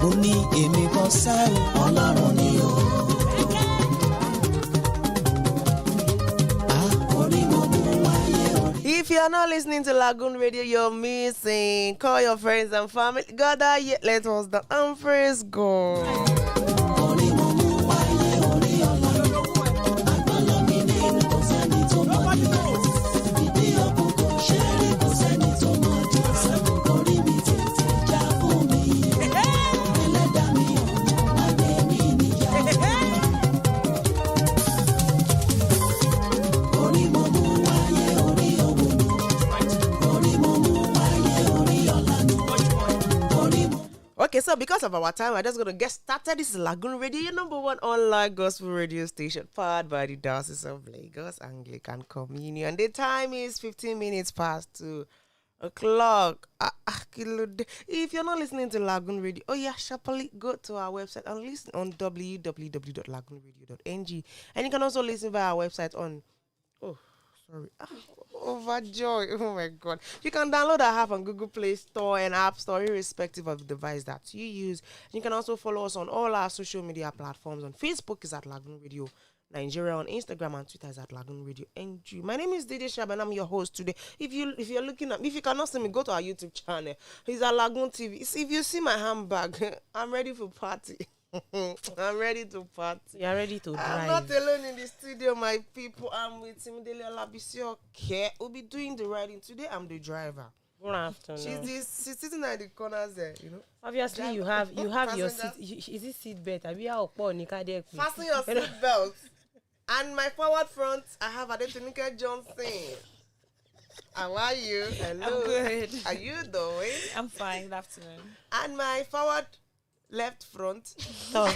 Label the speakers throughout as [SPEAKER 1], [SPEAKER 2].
[SPEAKER 1] Mo ní èmi kọ́ sẹ́ o, Ọlọ́run ni o.
[SPEAKER 2] If you're not listening to Lagoon Radio, you're missing. Call your friends and family. Gather yet, let us down and praise God. Okay, so because of our time, we're just going to get started. This is Lagoon Radio, your number one online gospel radio station, powered by the Diocese of Lagos, Anglican Communion. The time is 15 minutes past 2 o'clock. If you're not listening to Lagoon Radio, sharply go to our website and listen on www.LagoonRadio.Ng. And you can also listen via our website on... Overjoy. Oh my God. You can download our app on Google Play Store and App Store, irrespective of the device that you use. You can also follow us on all our social media platforms. On Facebook is at Lagoon Radio Nigeria. On Instagram and Twitter is at Lagoonradio.Ng. My name is DJ Shab and I'm your host today. If you're looking at me, if you cannot see me, go to our YouTube channel. It's at LagoonTV. If you see my handbag, I'm ready for party. I'm ready to party.
[SPEAKER 3] You're ready to drive.
[SPEAKER 2] I'm not alone in the studio, my people. I'm with Timidele Olabisi. Okay, we'll be doing the riding today. I'm the driver.
[SPEAKER 3] Good afternoon.
[SPEAKER 2] She's sitting at the corners there, you know.
[SPEAKER 3] Obviously, you have your seat. Is it seat belt? Fasten your
[SPEAKER 2] seat belt. And my forward front, I have Adetunike Johnson. How are you? Hello.
[SPEAKER 4] I'm good.
[SPEAKER 2] How you doing?
[SPEAKER 4] I'm fine. Good afternoon.
[SPEAKER 2] And my forward left front. I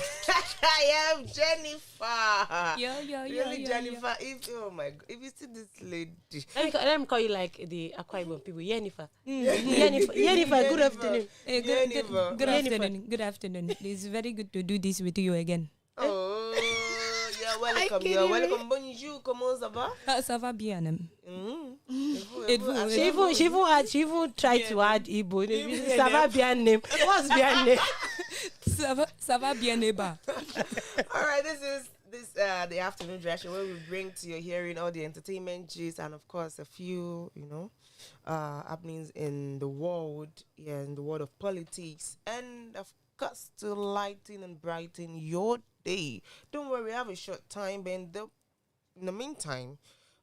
[SPEAKER 2] am Jennifer. Really, Jennifer. If you see this lady,
[SPEAKER 3] let me call you like the Akwa Ibom people. Jennifer. Jennifer. Good afternoon.
[SPEAKER 4] Good afternoon. Good afternoon. It's very good to do this with you again.
[SPEAKER 2] Oh, you're welcome. You're welcome. Bonjour. Comment ça va?
[SPEAKER 4] Ça va bien.
[SPEAKER 3] She even tried to add Igbo. Ça va bien name. What's bien name?
[SPEAKER 4] Ça va bien neba.
[SPEAKER 2] All right, this is the afternoon direction where we bring to your hearing all the entertainment gist and of course a few happenings in the world, in the world of politics, and of course to lighten and brighten your day. Don't worry, we have a short time, but in the meantime,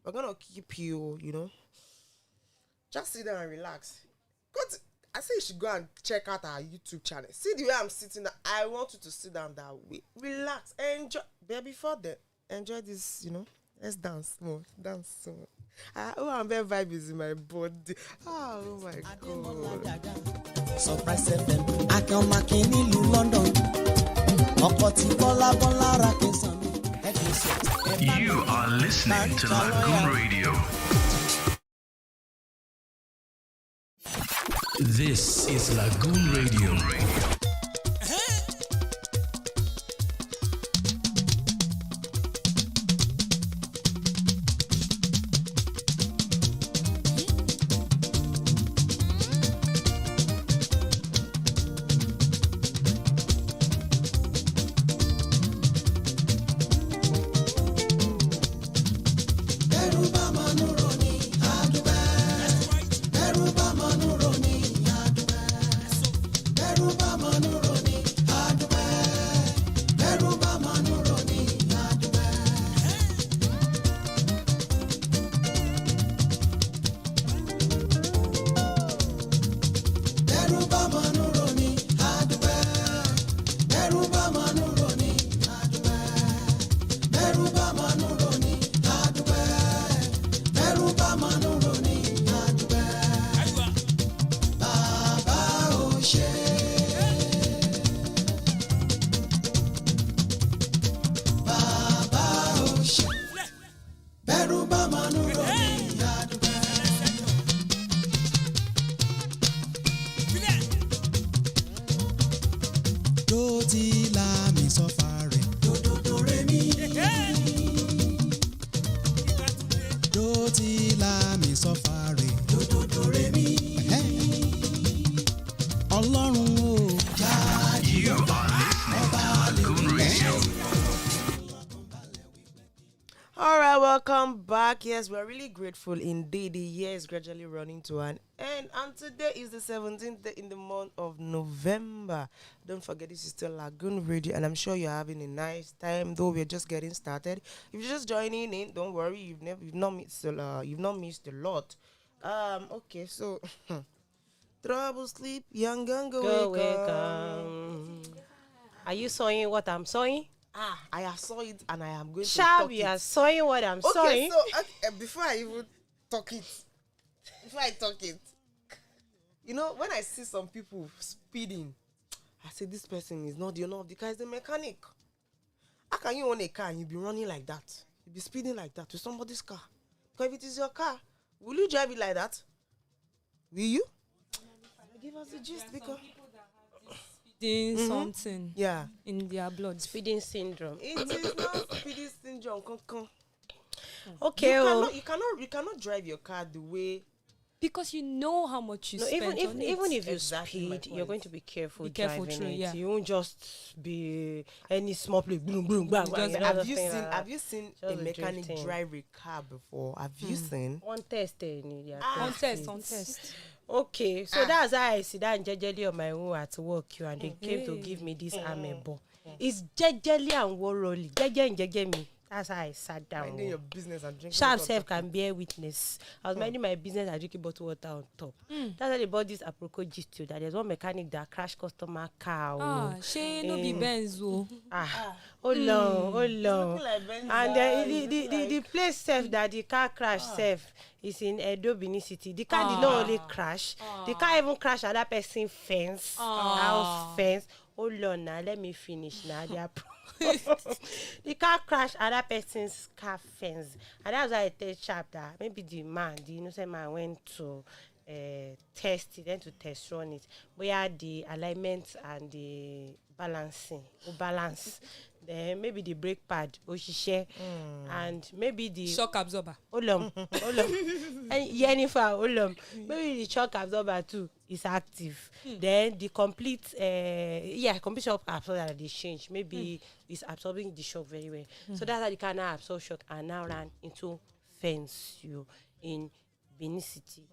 [SPEAKER 2] we're gonna keep you, just sit down and relax. I say you should go and check out our YouTube channel. See the way I'm sitting down. I want you to sit down that way. Relax. Enjoy. But before that, enjoy this, Let's dance more. Dance more. I'm very vibes in my body. Oh my God.
[SPEAKER 1] Surprise FM. Akan Makini lu London. Okoti Bola Rakinson.
[SPEAKER 5] You are listening to Lagoon Radio. This is Lagoon Radio.
[SPEAKER 2] Welcome back. Yes, we're really grateful indeed. The year is gradually running to an end, and today is the 17th day in the month of November. Don't forget, this is still Lagoon Radio, and I'm sure you're having a nice time. Though we're just getting started. If you're just joining in, don't worry. You've not missed a lot. Okay, so trouble sleep, young gun go wake up.
[SPEAKER 3] Are you sawing what I'm sawing?
[SPEAKER 2] I have saw it, and I am going to
[SPEAKER 3] Shall
[SPEAKER 2] talk
[SPEAKER 3] we
[SPEAKER 2] it.
[SPEAKER 3] are sawing what I'm sawing?
[SPEAKER 2] So before I even talk it, you know, when I see some people speeding, I say this person is not the owner of the car, is the mechanic. How can you own a car and you be running like that? You be speeding like that with somebody's car? Because if it is your car, will you drive it like that? Will you? Give us the gist, because
[SPEAKER 4] something in their blood.
[SPEAKER 3] Speeding syndrome.
[SPEAKER 2] it is not speeding syndrome.
[SPEAKER 3] Okay.
[SPEAKER 2] You cannot drive your car the way.
[SPEAKER 4] Because you know how much you spend on it.
[SPEAKER 3] Even if you
[SPEAKER 2] Exactly my
[SPEAKER 3] speed, you're
[SPEAKER 2] point.
[SPEAKER 3] going to be careful.
[SPEAKER 4] Be careful,
[SPEAKER 3] driving
[SPEAKER 4] true,
[SPEAKER 3] it.
[SPEAKER 4] yeah.
[SPEAKER 3] You won't just be any small place. Boom, boom, bang, bang.
[SPEAKER 2] Have you seen a
[SPEAKER 3] Just
[SPEAKER 2] mechanic
[SPEAKER 3] drifting.
[SPEAKER 2] drive a car before? Have you seen?
[SPEAKER 3] On test,
[SPEAKER 4] On test.
[SPEAKER 3] Okay, so that's how I sit down jejely on my own at work, and they came to give me this amebo. It's jejely and worrily. Jeje me. That's how I sat down.
[SPEAKER 2] Minding your business and drinking.
[SPEAKER 3] Sharp
[SPEAKER 2] water.
[SPEAKER 3] self can bear witness. I was minding my business and drinking bottled water on top. That's how they bought this apropos gist to that. There's one mechanic that crashed customer car.
[SPEAKER 4] She no be Benz oh.
[SPEAKER 3] Oh long.
[SPEAKER 2] Looking like Benz
[SPEAKER 3] And
[SPEAKER 2] guy,
[SPEAKER 3] the place self that the car crash self is in Edo, Benin City. The car did not only crash, the car even crashed another person's fence, house fence. Oh Lord, now let me finish now. The car crashed another person's car fence, and that's why I tell Sharp that maybe the innocent man went to test it, then to test run it, where the alignment and the balancing balance. Then maybe the brake pad, and maybe the
[SPEAKER 4] Shock absorber.
[SPEAKER 3] and Jennifer, maybe the shock absorber too is active. Then the complete complete shock absorber that they change, maybe is absorbing the shock very well. So that's how the car now absorb shock and now ran into fence in Benin City,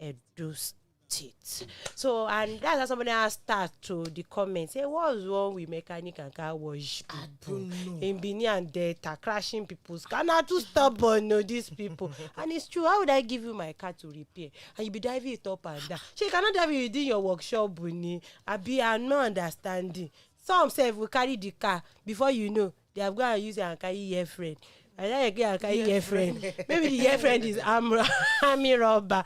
[SPEAKER 3] Edo State. So, and that's how somebody else start to the comments say, what's wrong with mechanic and car wash people in Benin and Delta crashing people's car? Now too stubborn, these people. And it's true. How would I give you my car to repair and you be driving it up and down? You cannot drive it within your workshop, Bunny. I'm not understanding. Some say will carry the car before you know they have gone and use it and carry your friend. And then again, carry your friend. Maybe the your friend is army robber.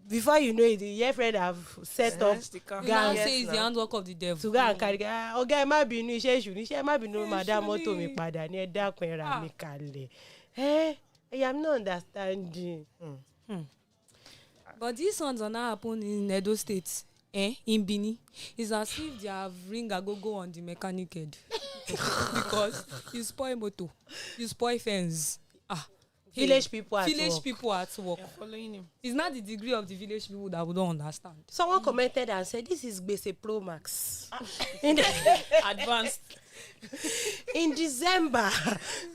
[SPEAKER 3] Before you know it, the your friend have set up
[SPEAKER 4] You now say it's the handwork of the devil.
[SPEAKER 3] to go and carry. Okay, might be new. She might be no madam moto mi pada ni eda kwera mi kale. I am not understanding.
[SPEAKER 4] But these ones are not happening in Edo State. In Bini, it's as if they have ring a go on the mechanic head. Because you spoil motor, you spoil fence.
[SPEAKER 3] Village people at
[SPEAKER 4] Village
[SPEAKER 3] work.
[SPEAKER 4] people at work.
[SPEAKER 2] Following him.
[SPEAKER 4] It's not the degree of the village people that we don't understand.
[SPEAKER 3] Someone commented and said, "This is Gbese Pro Max."
[SPEAKER 4] Advanced.
[SPEAKER 3] In December,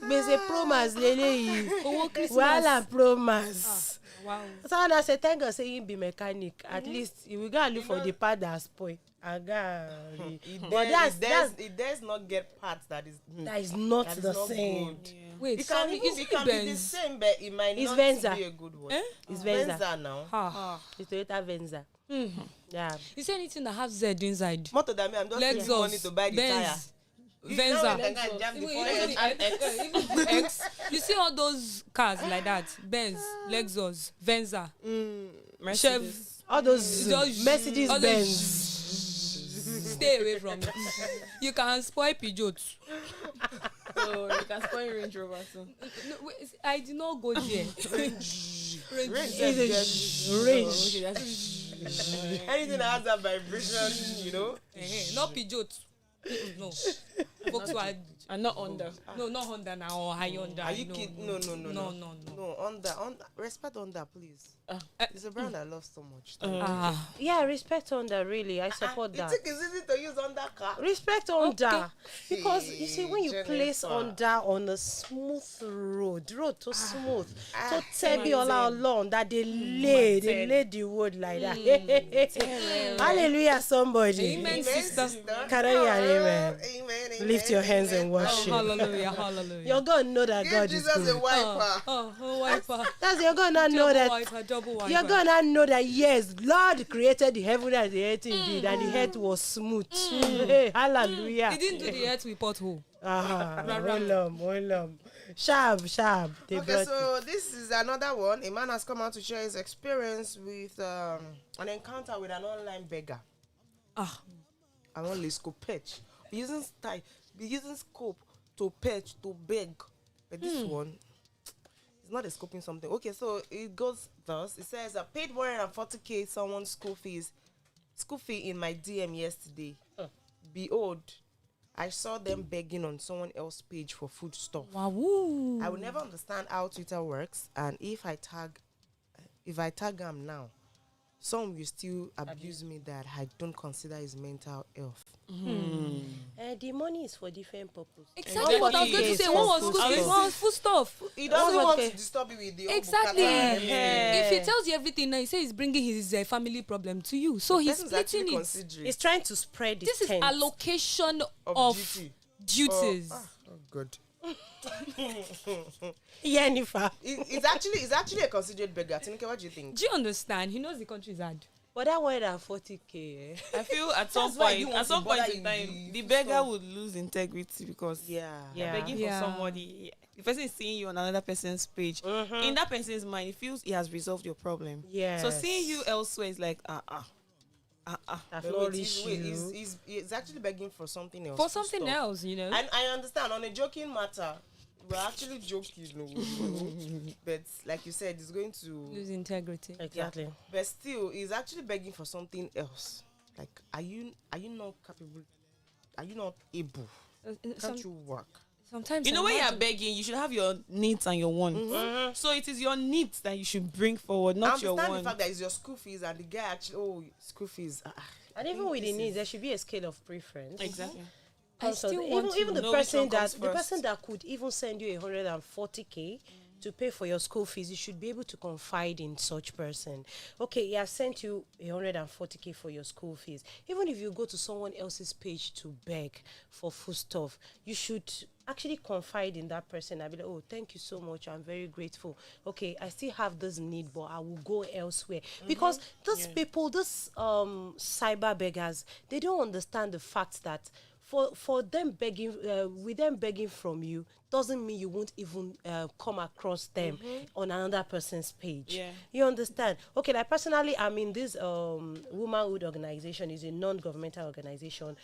[SPEAKER 3] Gbese Pro Max lele
[SPEAKER 4] Christmas.
[SPEAKER 3] Wala Pro Max.
[SPEAKER 4] Wow.
[SPEAKER 3] Someone that said, "Thank God, say he be mechanic. At least we go and look for the part that spoil." But
[SPEAKER 2] It does not get parts that is
[SPEAKER 3] not
[SPEAKER 2] that is
[SPEAKER 3] the
[SPEAKER 2] not
[SPEAKER 3] same.
[SPEAKER 2] good.
[SPEAKER 4] Wait,
[SPEAKER 2] It can,
[SPEAKER 4] sorry,
[SPEAKER 2] even,
[SPEAKER 4] is
[SPEAKER 2] it can be the same, but it might
[SPEAKER 3] It's
[SPEAKER 2] not
[SPEAKER 3] Venza.
[SPEAKER 2] be a good one.
[SPEAKER 3] It's Venza.
[SPEAKER 2] Venza now.
[SPEAKER 3] It's Toyota Venza. Yeah.
[SPEAKER 4] Is there anything that has Z inside?
[SPEAKER 2] Motor that I'm just saving money to buy the tire.
[SPEAKER 4] Venza.
[SPEAKER 2] Venza.
[SPEAKER 4] X. You see all those cars like that? Benz, Lexus, Venza, Chev.
[SPEAKER 3] All those
[SPEAKER 4] Just-
[SPEAKER 3] Mercedes
[SPEAKER 4] all those-
[SPEAKER 3] Benz.
[SPEAKER 4] Stay away from it. You can spoil Peugeot.
[SPEAKER 6] So you can spoil Range Rover too.
[SPEAKER 4] No, wait, I did not go there.
[SPEAKER 2] Range.
[SPEAKER 3] Range.
[SPEAKER 6] Okay, that's
[SPEAKER 2] Anything that has that vibration, you know.
[SPEAKER 4] Not Peugeot. No. Volkswagen.
[SPEAKER 6] And not under.
[SPEAKER 4] No, not Honda now or Hyundai.
[SPEAKER 2] Are you
[SPEAKER 4] no,
[SPEAKER 2] kidding?
[SPEAKER 4] no,
[SPEAKER 2] No. Honda. Respect Honda, please. It's a brand I love so much.
[SPEAKER 3] Yeah, respect Honda, really. I support that.
[SPEAKER 2] It's easy to use Honda car.
[SPEAKER 3] Respect Honda. Because you see, when you
[SPEAKER 2] Jennifer.
[SPEAKER 3] place Honda on a smooth road too smooth, so Tebi all along that they lay the road like that. Hallelujah, somebody.
[SPEAKER 4] Amen, sister.
[SPEAKER 3] Can I hear amen?
[SPEAKER 2] Amen.
[SPEAKER 3] Lift your hands and worship.
[SPEAKER 4] Hallelujah.
[SPEAKER 3] You're gonna know that
[SPEAKER 2] Give
[SPEAKER 3] God is
[SPEAKER 2] Jesus
[SPEAKER 3] good.
[SPEAKER 2] a wiper.
[SPEAKER 4] Wiper.
[SPEAKER 3] That's you're gonna know that.
[SPEAKER 4] Double wiper.
[SPEAKER 3] You're gonna know that yes, Lord created the heaven and the earth indeed, and the earth was smooth. Hey, hallelujah.
[SPEAKER 4] He didn't do the earth with pothole.
[SPEAKER 3] Sharp. They
[SPEAKER 2] Okay,
[SPEAKER 3] brought
[SPEAKER 2] so this is another one. A man has come out to share his experience with an encounter with an online beggar. An online scopetch. Be using scope to patch to beg. But this one, it's not a scoping something. Okay, so it goes thus. It says, I paid 140K someone's school fee in my DM yesterday. Behold, I saw them begging on someone else's page for food stuff.
[SPEAKER 4] Wow.
[SPEAKER 2] I will never understand how Twitter works, and if I tag him now, some will still abuse me that I don't consider his mental health.
[SPEAKER 3] the money is for different purposes.
[SPEAKER 4] Exactly what I was going to say. One was school fees, one was food stuff.
[SPEAKER 2] He doesn't want to disturb you with the
[SPEAKER 4] Exactly.
[SPEAKER 2] Obukata.
[SPEAKER 4] If he tells you everything now, he says he's bringing his family problem to you. So he's
[SPEAKER 2] Person's actually
[SPEAKER 4] splitting it.
[SPEAKER 2] considerate
[SPEAKER 3] It's trying to spread the
[SPEAKER 4] This is
[SPEAKER 3] tent.
[SPEAKER 4] allocation
[SPEAKER 2] of
[SPEAKER 4] of
[SPEAKER 2] duty.
[SPEAKER 4] duties.
[SPEAKER 2] Oh God.
[SPEAKER 3] Jennifer.
[SPEAKER 2] It's actually a considerate beggar. Tineke, what do you think?
[SPEAKER 4] Do you understand? He knows the country is hard.
[SPEAKER 3] But that 140K.
[SPEAKER 6] I feel at some
[SPEAKER 2] That's why you
[SPEAKER 6] point,
[SPEAKER 2] want
[SPEAKER 6] at some
[SPEAKER 2] to
[SPEAKER 6] point
[SPEAKER 2] bother
[SPEAKER 6] in
[SPEAKER 2] in
[SPEAKER 6] time, the
[SPEAKER 2] the
[SPEAKER 6] beggar
[SPEAKER 2] stuff.
[SPEAKER 6] would lose integrity because
[SPEAKER 3] Yeah.
[SPEAKER 6] you're begging
[SPEAKER 4] Yeah.
[SPEAKER 6] for somebody. The person is seeing you on another person's page. In that person's mind, he feels he has resolved your problem.
[SPEAKER 3] Yes.
[SPEAKER 6] So seeing you elsewhere is like,
[SPEAKER 3] That's
[SPEAKER 2] But
[SPEAKER 3] not
[SPEAKER 2] wait,
[SPEAKER 3] issue.
[SPEAKER 2] he's actually begging for something else.
[SPEAKER 4] For something
[SPEAKER 2] stuff.
[SPEAKER 4] else, you know.
[SPEAKER 2] And I understand on a joking matter, we're actually joking, but like you said, it's going to
[SPEAKER 4] Lose integrity.
[SPEAKER 3] Exactly.
[SPEAKER 2] But still, he's actually begging for something else. Like, are you not capable? Are you not able? Can't you work?
[SPEAKER 4] Sometimes
[SPEAKER 6] you know, when you're begging, you should have your needs and your wants. So it is your needs that you should bring forward,
[SPEAKER 2] I
[SPEAKER 6] not your
[SPEAKER 2] understand
[SPEAKER 6] wants.
[SPEAKER 2] the fact that it's your school fees, and the guy actually, school fees.
[SPEAKER 3] And even with the needs, there should be a scale of preference.
[SPEAKER 6] Exactly.
[SPEAKER 4] I still want to
[SPEAKER 3] even the
[SPEAKER 6] know which
[SPEAKER 3] person
[SPEAKER 6] one
[SPEAKER 3] that
[SPEAKER 6] comes
[SPEAKER 3] the person
[SPEAKER 6] first.
[SPEAKER 3] that could even send you 140K to pay for your school fees, you should be able to confide in such person. Okay, he has sent you 140K for your school fees. Even if you go to someone else's page to beg for food stuff, you should actually confide in that person and be like, oh, thank you so much, I'm very grateful. Okay, I still have this need, but I will go elsewhere. Because these people, these cyber beggars, they don't understand the fact that for them begging, with them begging from you, doesn't mean you won't even come across them on another person's page.
[SPEAKER 6] Yeah.
[SPEAKER 3] You understand? Okay, like personally, I'm in this womanhood organization. Is a non-governmental organization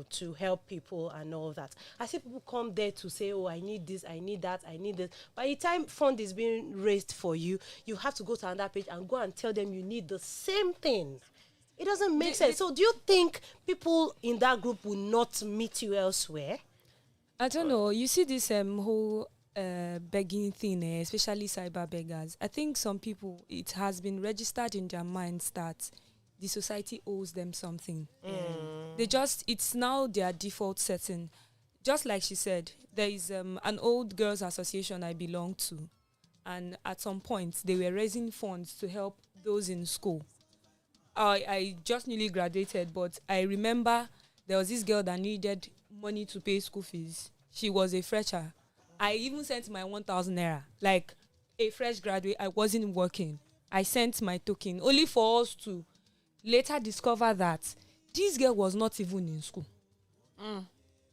[SPEAKER 3] to help people and all that. I see people come there to say, oh, I need this, I need that, I need this. By the time fund is being raised for you, you have to go to another page and go and tell them you need the same thing. It doesn't make sense. So do you think people in that group will not meet you elsewhere?
[SPEAKER 4] I don't know. You see this whole begging thing, especially cyber beggars. I think some people, it has been registered in their minds that the society owes them something. It's now their default setting. Just like she said, there is an old girls association I belong to, and at some point they were raising funds to help those in school. I just newly graduated, but I remember there was this girl that needed money to pay school fees. She was a fresher. I even sent my 1,000 naira. Like a fresh graduate, I wasn't working. I sent my token, only for us to later discover that this girl was not even in school.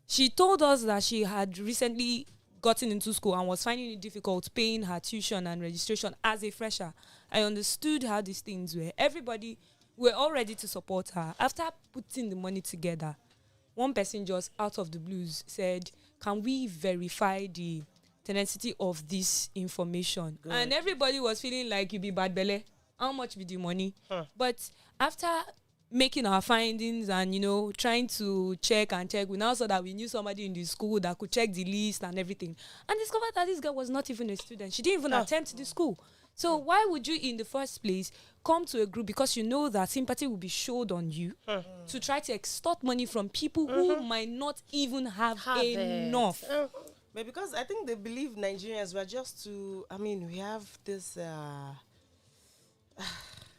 [SPEAKER 4] She told us that she had recently gotten into school and was finding it difficult paying her tuition and registration as a fresher. I understood how these things were. Everybody were all ready to support her. After putting the money together, one person just out of the blues said, can we verify the tenacity of this information? Good. And everybody was feeling like you be bad belly. How much be the money? But after making our findings and, trying to check, we now saw that we knew somebody in the school that could check the list and everything, and discovered that this girl was not even a student. She didn't even attempt the school. So why would you in the first place come to a group because you know that sympathy will be showed on you to try to extort money from people who might not even have enough?
[SPEAKER 2] But because I think they believe Nigerians were just too, we have this...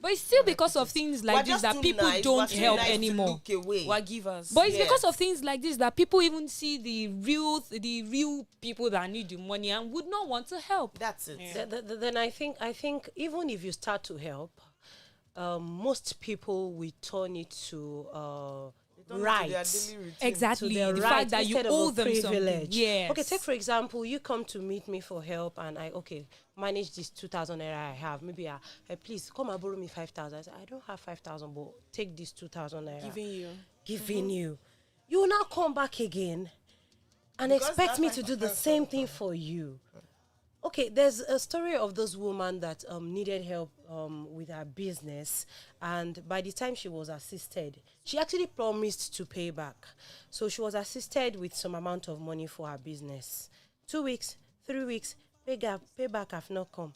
[SPEAKER 4] But it's still because of things like this that people don't help anymore.
[SPEAKER 6] We're givers.
[SPEAKER 4] But it's because of things like this that people even see the real people that need the money and would not want to help.
[SPEAKER 2] That's it.
[SPEAKER 3] Yeah. Then I think even if you start to help, most people will turn it to rights.
[SPEAKER 4] Exactly. The fact that you owe them something. Yes.
[SPEAKER 3] Okay, take for example, you come to meet me for help and I manage this 2,000 naira I have. Maybe please come and borrow me 5,000. I say, I don't have 5,000, but take this 2,000 naira. Giving you. You will not come back again and expect me to do the same thing for you. Okay, there's a story of this woman that needed help with her business, and by the time she was assisted, she actually promised to pay back. So she was assisted with some amount of money for her business. 2 weeks, 3 weeks, pay back have not come.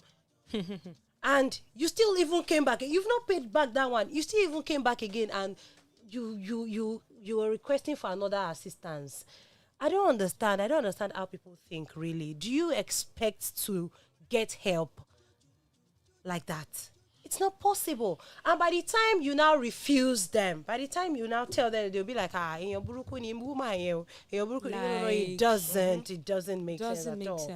[SPEAKER 3] And you still even came back. You've not paid back that one. You still even came back again, and you were requesting for another assistance. I don't understand how people think, really. Do you expect to get help like that? It's not possible. And by the time you now refuse them, by the time you now tell them, they'll be like, in your buruku ni mbuma yo. No, it doesn't. It doesn't make sense at all.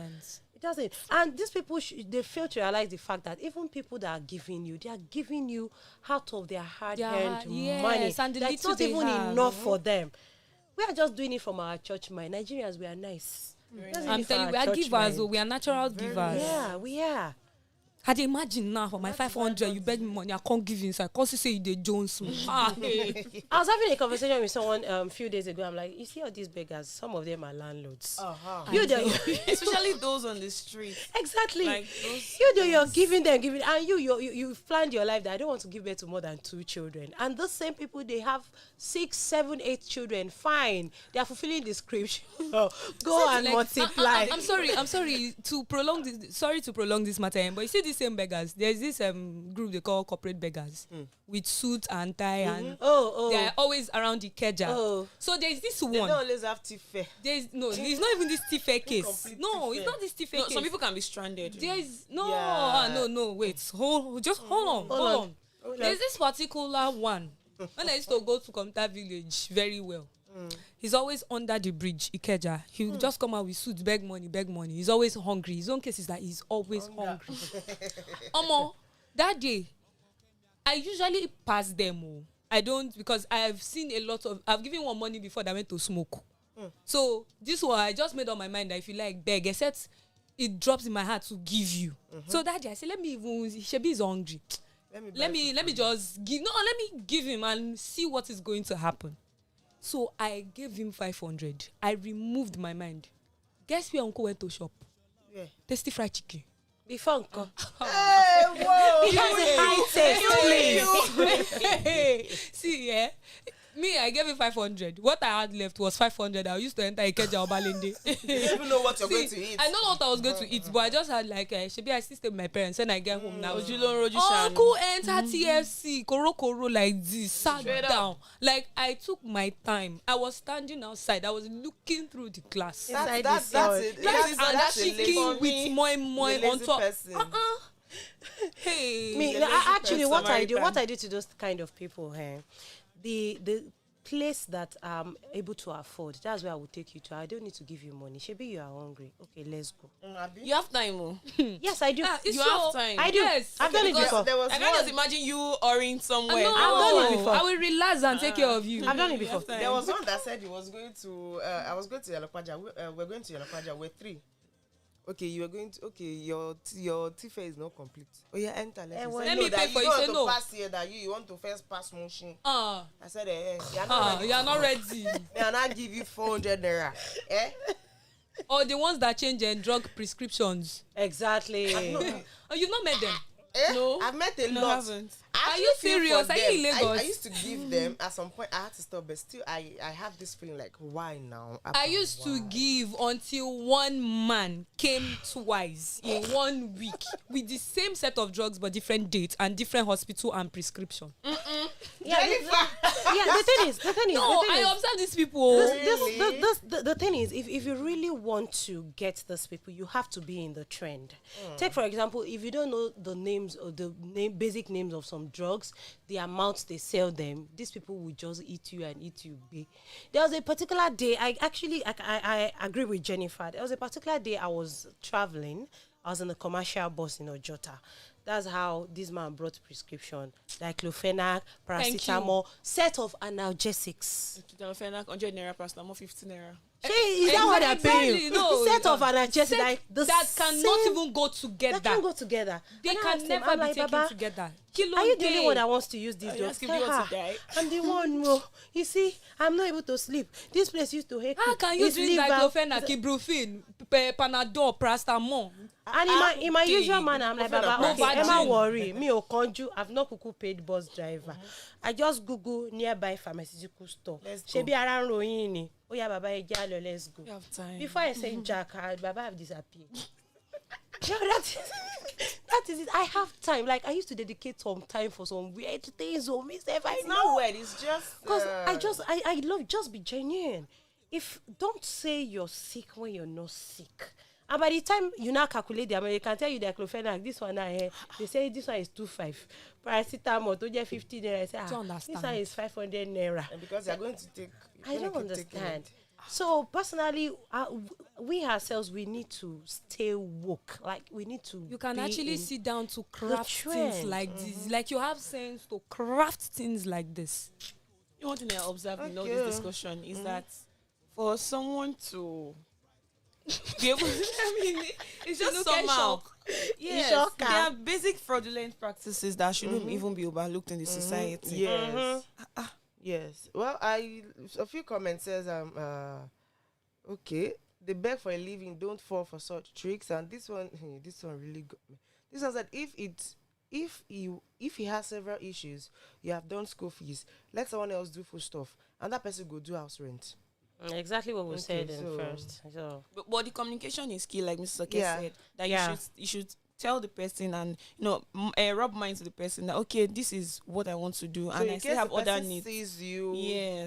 [SPEAKER 3] It doesn't. And these people, they fail to realize the fact that even people that are giving you, they are giving you out of their hard-earned money.
[SPEAKER 4] And
[SPEAKER 3] that's not even enough for them. We are just doing it from our church mind. Nigerians, we are nice.
[SPEAKER 4] I'm telling you, we are givers. We are natural givers.
[SPEAKER 3] Yeah, we are.
[SPEAKER 4] Had you imagine now for my 500, you beg me money, I can't give you inside. Cause you say you did Jones.
[SPEAKER 3] I was having a conversation with someone a few days ago. I'm like, you see all these beggars? Some of them are landlords.
[SPEAKER 6] Especially those on the street.
[SPEAKER 3] Exactly.
[SPEAKER 6] Like
[SPEAKER 3] you're giving them, and you've planned your life that I don't want to give birth to more than 2 children. And those same people, they have 6, 7, 8 children. Fine, they are fulfilling the scripture. Go and multiply.
[SPEAKER 4] I'm sorry to prolong this. Sorry to prolong this matter, but you see these same beggars. There's this group they call corporate beggars with suit and tie, and they're always around the Ikeja. So there's this one.
[SPEAKER 2] They don't always have tife.
[SPEAKER 4] It's not even this tife case. No, it's not this tife case.
[SPEAKER 6] Some people can be stranded.
[SPEAKER 4] There's no. Wait, hold on. There's this particular one. When I used to go to Komta village very well. He's always under the bridge, Ikeja. He will just come out with suits, beg money. He's always hungry. His own case is that he's always hungry. That day, I usually pass them. I don't, because I've seen I've given one money before that went to smoke. So this one, I just made up my mind that if you like beg, except it drops in my heart to give you. So that day, I said, Shebi is hungry. Let me just give. No, let me give him and see what is going to happen. So I gave him 500. I removed my mind. Guess where Uncle went to shop? Yeah. Tasty fried chicken.
[SPEAKER 3] Before Uncle.
[SPEAKER 2] Hey, whoa!
[SPEAKER 3] He has a high taste, please.
[SPEAKER 4] See, me, I gave him 500. What I had left was 500. I used to enter Ikeja Obalende.
[SPEAKER 2] You even know what you're going to eat.
[SPEAKER 4] I don't know what I was going to eat, but I just had Shebi, I still stay with my parents. When I get home now, Uncle enter TFC, Koro like this, sat down. Like, I took my time. I was standing outside. I was looking through the class.
[SPEAKER 2] That's it.
[SPEAKER 4] That's chicken with moi on top. Hey.
[SPEAKER 3] Me, actually, what I do to those kind of people, the place that I'm able to afford, that's where I will take you to. I don't need to give you money. Shebi, you are hungry. Okay, let's go.
[SPEAKER 6] You have time,
[SPEAKER 3] Yes, I do.
[SPEAKER 6] You have time.
[SPEAKER 3] I do.
[SPEAKER 4] Yes.
[SPEAKER 3] I've done it before.
[SPEAKER 6] I can't just imagine you oring somewhere.
[SPEAKER 4] No,
[SPEAKER 3] I've done it before.
[SPEAKER 4] I will relax and take care of you.
[SPEAKER 3] I've done it before.
[SPEAKER 2] There was one that said he was going to. I was going to Yalokwaja. We're going to Yalokwaja. We're 3. Okay, you are going to. Okay, your tife is not complete. Oh yeah, enter. Let
[SPEAKER 4] me pay for you.
[SPEAKER 2] Say no. Pass here that you want to first pass motion. I said,
[SPEAKER 4] you are not ready.
[SPEAKER 2] And I give you 400 naira.
[SPEAKER 4] Or the ones that change drug prescriptions.
[SPEAKER 3] Exactly.
[SPEAKER 4] You've not met them.
[SPEAKER 6] No,
[SPEAKER 2] I've met a lot.
[SPEAKER 6] Haven't.
[SPEAKER 2] I
[SPEAKER 4] Are you
[SPEAKER 2] actually feel
[SPEAKER 4] serious?
[SPEAKER 2] for
[SPEAKER 4] Are you in
[SPEAKER 2] them.
[SPEAKER 4] Lagos?
[SPEAKER 2] I used to give them at some point. I had to stop, but still, I have this feeling like, why now?
[SPEAKER 4] I used to give until one man came twice in 1 week with the same set of drugs but different dates and different hospital and prescription.
[SPEAKER 3] Yeah, the thing is,
[SPEAKER 4] No, I observe these people.
[SPEAKER 3] the thing is, if you really want to get these people, you have to be in the trend. Take for example, if you don't know the names or the basic names of some drugs, the amounts they sell them, these people will just eat you and eat you. There was a particular day, I agree with Jennifer. There was a particular day I was traveling. I was in a commercial bus in Ojota. That's how this man brought prescription, diclofenac, paracetamol, set of analgesics.
[SPEAKER 6] Diclofenac, 100 naira, paracetamol, 50 naira.
[SPEAKER 3] Is that what they're paying you?
[SPEAKER 4] No,
[SPEAKER 3] Set of analgesics like
[SPEAKER 4] that cannot even go together.
[SPEAKER 3] That can go together.
[SPEAKER 4] They
[SPEAKER 3] And I
[SPEAKER 4] can
[SPEAKER 3] asked him,
[SPEAKER 4] never
[SPEAKER 3] I'm
[SPEAKER 4] be
[SPEAKER 3] like,
[SPEAKER 4] taken
[SPEAKER 3] Baba,
[SPEAKER 4] together.
[SPEAKER 3] are you the only one that wants to use these
[SPEAKER 6] Are you
[SPEAKER 3] drugs?
[SPEAKER 6] asking me what to die?
[SPEAKER 3] I'm the one. No. You see, I'm not able to sleep. This place used to hate me.
[SPEAKER 4] How can you
[SPEAKER 3] It's
[SPEAKER 4] drink
[SPEAKER 3] liver.
[SPEAKER 4] diclofenac, ibuprofen, Panadol, paracetamol?
[SPEAKER 3] And in my usual manner, I'm like, Baba,
[SPEAKER 4] no
[SPEAKER 3] okay,
[SPEAKER 4] bad
[SPEAKER 3] Emma
[SPEAKER 4] gene.
[SPEAKER 3] worry. Me or conju, I've not kuku paid bus driver. I just Google nearby pharmaceutical store.
[SPEAKER 6] Let's go.
[SPEAKER 3] Shebi around Rohini. Oh yeah, Baba, let's go.
[SPEAKER 6] You have time.
[SPEAKER 3] Before I say Jack, Baba have disappeared. Yeah, that is it. I have time. Like I used to dedicate some time for some weird things or myself.
[SPEAKER 2] It's not weird. It's just
[SPEAKER 3] because I love just be genuine. If don't say you're sick when you're not sick. And by the time you now calculate the amount, they can tell you the diclofenac, this one here, they say this one is 2.5. Paracetamol, to get 50 naira. I say, this one is 500 naira.
[SPEAKER 2] and because you're going to take.
[SPEAKER 3] I don't understand. So personally, we ourselves, we need to stay woke. Like we need to.
[SPEAKER 4] You can
[SPEAKER 3] be
[SPEAKER 4] actually
[SPEAKER 3] in
[SPEAKER 4] sit down to craft things
[SPEAKER 3] trend.
[SPEAKER 4] like this. Like you have sense to craft things like this.
[SPEAKER 6] One thing I observed in all this discussion is that for someone to be able it's just somehow. Yes, there are basic fraudulent practices that shouldn't even be overlooked in the society.
[SPEAKER 2] Yes. Yes. Well, a few comments says okay, they beg for a living, don't fall for such tricks. And this one really got me. This one said if he has several issues, you have done school fees, let someone else do full stuff, and that person go do house rent.
[SPEAKER 3] Exactly what we said in first. So,
[SPEAKER 6] but the communication is key, like Mrs. Oke said, that you should tell the person and rub mind to the person that okay, this is what I want to do,
[SPEAKER 2] So
[SPEAKER 6] and I still have other needs.
[SPEAKER 2] Sees you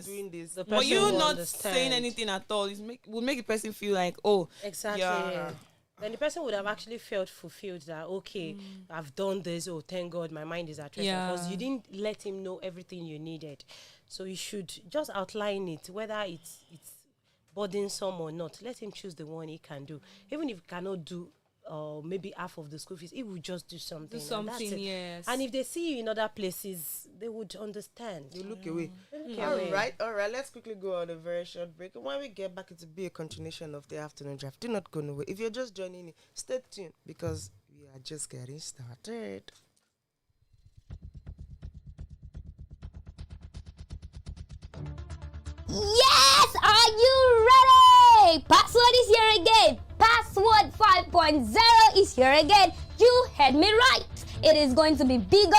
[SPEAKER 2] doing this,
[SPEAKER 6] But you not
[SPEAKER 3] understand.
[SPEAKER 6] saying anything at all would make the person feel like
[SPEAKER 3] exactly.
[SPEAKER 6] yeah.
[SPEAKER 3] Then the person would have actually felt fulfilled that okay, I've done this. Oh, thank God, my mind is at rest because you didn't let him know everything you needed. So you should just outline it, whether it's burdensome or not. Let him choose the one he can do. Even if he cannot do maybe half of the school fees, he will just do something. And that's it.
[SPEAKER 4] Yes.
[SPEAKER 3] And if they see you in other places, they would understand.
[SPEAKER 2] you look away.
[SPEAKER 3] Away.
[SPEAKER 2] All right. Let's quickly go on a very short break. And when we get back, it'll be a continuation of the afternoon draft. Do not go nowhere. If you're just joining in, stay tuned because we are just getting started.
[SPEAKER 7] Yes! Are you ready? Password is here again. Password 5.0 is here again. You heard me right. It is going to be bigger,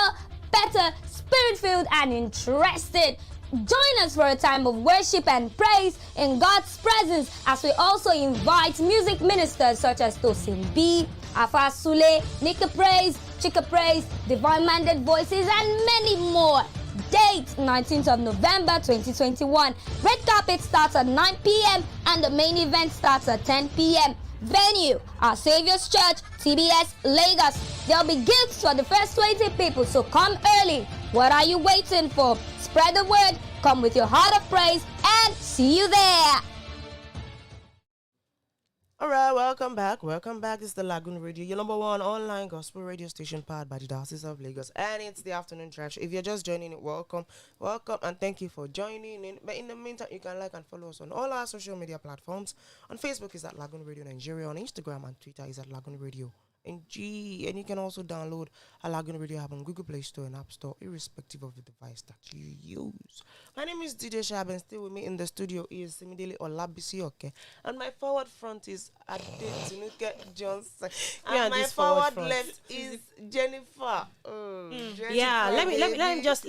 [SPEAKER 7] better, spirit-filled, and interesting. Join us for a time of worship and praise in God's presence as we also invite music ministers such as Tosin B, Afa Sule, Nika Praise, Chika Praise, Divine Minded Voices, and many more. Date 19th of November 2021. Red carpet starts at 9 p.m. and the main event starts at 10 p.m. Venue, Our Saviour's Church, TBS, Lagos. There'll be gifts for the first 20 people, so come early. What are you waiting for? Spread the word, come with your heart of praise, and see you there.
[SPEAKER 2] All right, welcome back. This is the Lagoon Radio, your number one online gospel radio station powered by the Diocese of Lagos. And it's the afternoon trash. If you're just joining it, welcome, and thank you for joining in. But in the meantime, you can like and follow us on all our social media platforms. On Facebook is at Lagoon Radio Nigeria. On Instagram and Twitter is at Lagoon Radio And you can also download a Lagoon Radio app on Google Play Store and App Store, irrespective of the device that you use. My name is DJ Shab, and still with me in the studio is Simidele Olabisi Oke. And my forward front is Adetinuke Johnson. And my forward left is Jennifer. Jennifer.
[SPEAKER 3] Yeah, let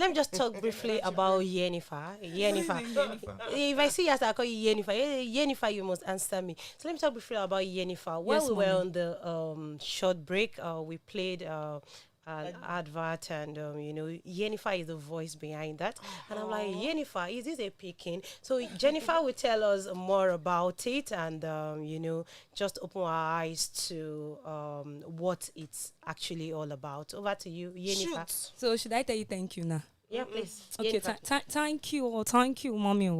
[SPEAKER 3] me just talk briefly about Yennifer. If I see you as I call you Yennifer, you must answer me. So let me talk briefly about Yennifer. When we were on the short break, we played an advert, and Yennifer is the voice behind that. And I'm like, Yennifer, is this a picking? So Jennifer will tell us more about it, and just open our eyes to what it's actually all about. Over to you, Yennifer.
[SPEAKER 4] So should I tell you thank you now?
[SPEAKER 3] Yeah, please.
[SPEAKER 4] Okay, thank you, mommy.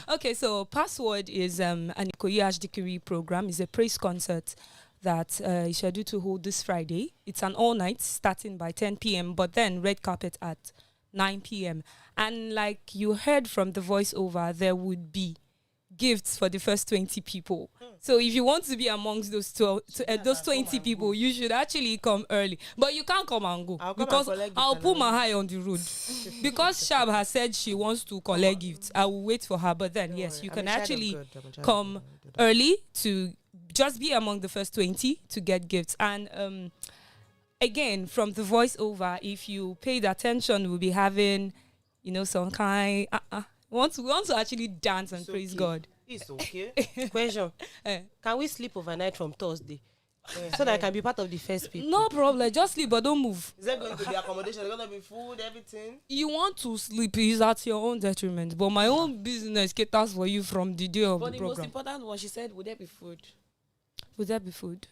[SPEAKER 4] Okay, so Password is an Ikoyi Archdeaconry program. It's a praise concert that is scheduled to hold this Friday. It's an all-night starting by 10 p.m., but then red carpet at 9 p.m. And like you heard from the voiceover, there would be gifts for the first 20 people. So if you want to be amongst those 20 people, you should actually come early. But you can't come and go because I'll put my eye on the road. Because Shab has said she wants to collect gifts, I will wait for her. But then, yes, you can actually come early to just be among the first 20 to get gifts. And again, from the voiceover, if you paid attention, we'll be having, some kind. We want to actually dance and praise God.
[SPEAKER 2] It's okay.
[SPEAKER 3] Question: can we sleep overnight from Thursday so that I can be part of the first people?
[SPEAKER 4] No problem. Just sleep, but don't move.
[SPEAKER 2] Is there going to be accommodation? Is there going to be food, everything?
[SPEAKER 4] You want to sleep is at your own detriment, but my own business caters for you from the day of the program. But the most
[SPEAKER 6] important one, she said, would there be food?
[SPEAKER 4] Would there be food?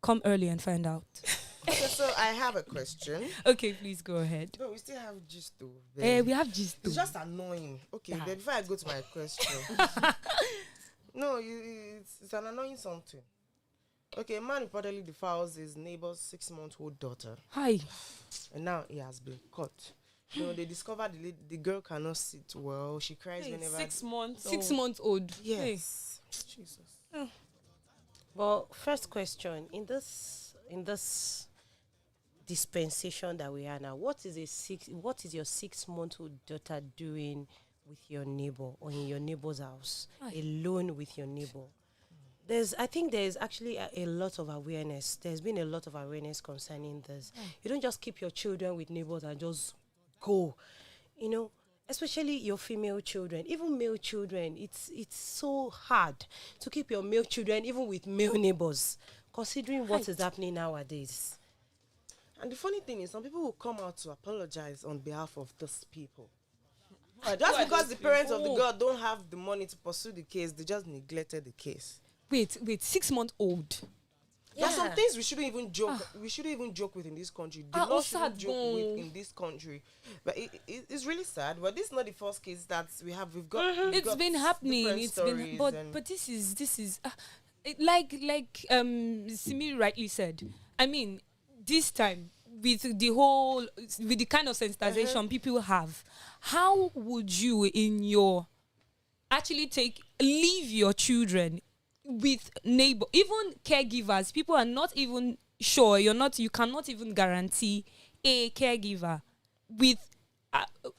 [SPEAKER 4] Come early and find out.
[SPEAKER 2] Okay, so I have a question.
[SPEAKER 4] Okay, please go ahead.
[SPEAKER 2] No, we still have gist though.
[SPEAKER 4] We have gist though.
[SPEAKER 2] It's just annoying. Okay, then before I go to my question. No, it's an annoying something. Okay, a man reportedly defiles his neighbor's 6-month-old daughter.
[SPEAKER 4] Hi.
[SPEAKER 2] And now he has been caught. They discovered the girl cannot sit well. She cries whenever.
[SPEAKER 6] 6 months.
[SPEAKER 4] 6 months old.
[SPEAKER 2] Yes. Hey. Jesus.
[SPEAKER 3] Oh. Well, first question in this dispensation that we are now, what is your 6-month-old daughter doing with your neighbor or in your neighbor's house, alone with your neighbor? I think there's actually a lot of awareness. There's been a lot of awareness concerning this. You don't just keep your children with neighbors and just go, especially your female children, even male children. It's so hard to keep your male children even with male neighbors, considering what is happening nowadays.
[SPEAKER 2] And the funny thing is, some people will come out to apologize on behalf of those people. Just because the parents of the girl don't have the money to pursue the case, they just neglected the case.
[SPEAKER 4] Wait, 6-month-old.
[SPEAKER 2] There are some things we shouldn't even joke. We shouldn't even joke with in this country. The law shouldn't joke with in this country. But it's really sad. But this is not the first case that we have. We've got.
[SPEAKER 4] It's been happening. But this is like Simi rightly said. I mean, this time with the kind of sensitization people have, how would you leave your children with neighbor, even caregivers? People are not even sure. You cannot even guarantee a caregiver with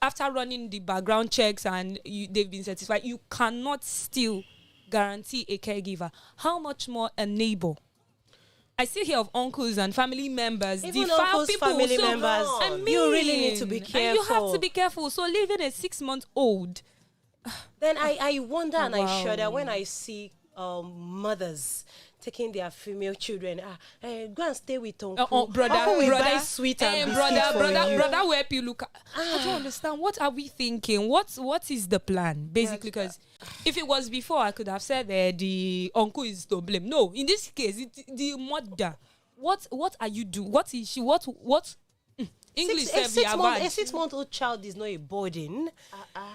[SPEAKER 4] after running the background checks and they've been satisfied. You cannot still guarantee a caregiver. How much more a neighbor? I still hear of uncles and family members.
[SPEAKER 3] Even uncles, family members. You really need to be careful.
[SPEAKER 4] And you have to be careful. So leaving a 6-month-old.
[SPEAKER 3] Then I wonder and I shudder when I see mothers taking their female children. Go and stay with uncle.
[SPEAKER 4] Brother,
[SPEAKER 3] buy sweet and
[SPEAKER 4] brother, where you look. I don't understand. What are we thinking? What is the plan, basically? Because if it was before, I could have said the uncle is to blame. No, in this case, it's the mother. What are you doing? What is she? What? English
[SPEAKER 3] a 6-month-old child is not a burden.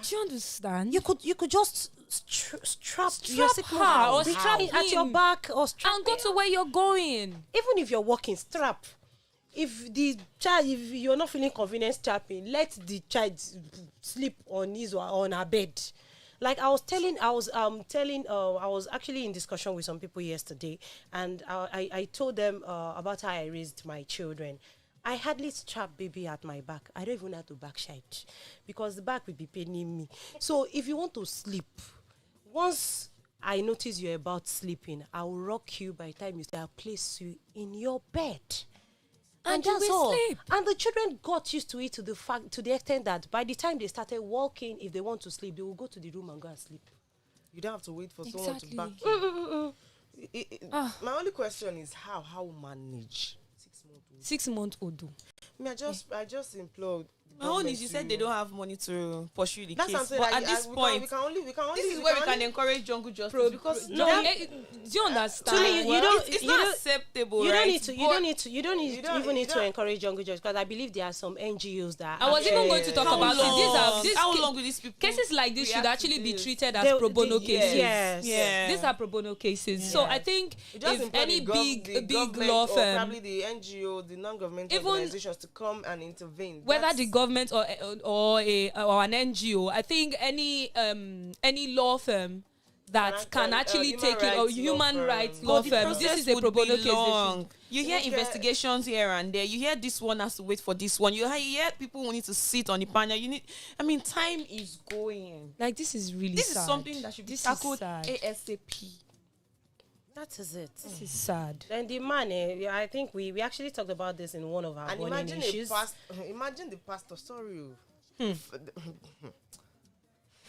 [SPEAKER 4] Do you understand?
[SPEAKER 3] You could just strap your
[SPEAKER 4] her or strap him
[SPEAKER 3] at your back or strap
[SPEAKER 4] and go to where you're going.
[SPEAKER 3] Even if you're walking, strap. If you're not feeling convenient strapping, let the child sleep on his or on her bed. Like I was actually in discussion with some people yesterday, and I told them about how I raised my children. I hardly strap baby at my back. I don't even have to back shite because the back will be paining me. So if you want to sleep, once I notice you're about sleeping, I will rock you by the time you say I'll place you in your bed. And that's all. Sleep. And the children got used to it to the extent that by the time they started walking, if they want to sleep, they will go to the room and go and sleep.
[SPEAKER 2] You don't have to wait for someone to back you. My only question is how manage
[SPEAKER 4] 6-month-old.
[SPEAKER 2] I just implode.
[SPEAKER 6] My own is you said they don't have money to pursue the
[SPEAKER 2] That's
[SPEAKER 6] case.
[SPEAKER 2] But
[SPEAKER 6] At this point,
[SPEAKER 2] we can only.
[SPEAKER 6] This is where we can encourage jungle justice because
[SPEAKER 4] do you understand?
[SPEAKER 6] It's not acceptable.
[SPEAKER 3] You don't need to encourage jungle justice because I believe there are some NGOs that.
[SPEAKER 4] I was even going to talk about it.
[SPEAKER 6] How long will these people?
[SPEAKER 4] Cases like this should actually be treated as pro bono cases.
[SPEAKER 3] Yes.
[SPEAKER 4] These are pro bono cases.
[SPEAKER 3] Yes.
[SPEAKER 4] So I think if any big law firm,
[SPEAKER 2] probably the NGO, the non-governmental organizations to come and intervene,
[SPEAKER 4] whether the government or an NGO, I think any law firm that can actually take it, or human rights law firm, this is a pro bono case.
[SPEAKER 6] You hear investigations here and there. You hear this one has to wait for this one. You hear people who need to sit on the panel. Time is going.
[SPEAKER 4] Like this is really
[SPEAKER 6] this
[SPEAKER 4] sad.
[SPEAKER 6] Is something that should be tackled ASAP.
[SPEAKER 3] That is it.
[SPEAKER 4] This is sad.
[SPEAKER 3] And the man, I think we actually talked about this in one of our burning issues.
[SPEAKER 2] Imagine the pastor. Sorry.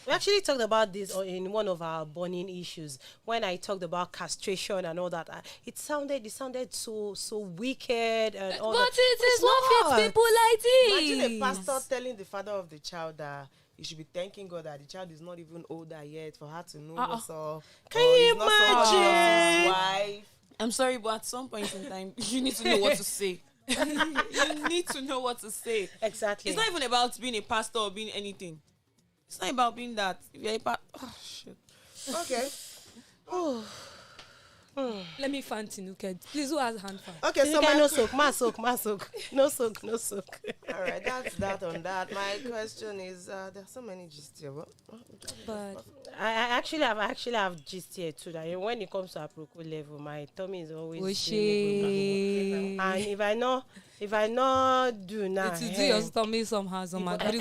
[SPEAKER 3] We actually talked about this in one of our burning issues when I talked about castration and all that. It sounded so wicked and all that.
[SPEAKER 4] But it is what fits people like this.
[SPEAKER 2] Imagine a pastor telling the father of the child that you should be thanking God that the child is not even older yet for her to know what's up.
[SPEAKER 3] Can you imagine?
[SPEAKER 2] Wife.
[SPEAKER 6] I'm sorry, but at some point in time, you need to know what to say. You need to know what to say.
[SPEAKER 3] Exactly.
[SPEAKER 6] It's not even about being a pastor or being anything. It's not about being that. If you're a shit.
[SPEAKER 2] Okay.
[SPEAKER 4] Let me fan Tinuke. Please, who has hand fan?
[SPEAKER 2] Okay, so
[SPEAKER 3] no soak. No soak.
[SPEAKER 2] All right, that's that on that. My question is, there's so many gist here.
[SPEAKER 4] But
[SPEAKER 3] I actually have gist here too. That when it comes to aproko level, my tummy is always. And if I not do now,
[SPEAKER 4] to do your stomach somehow,
[SPEAKER 6] belly.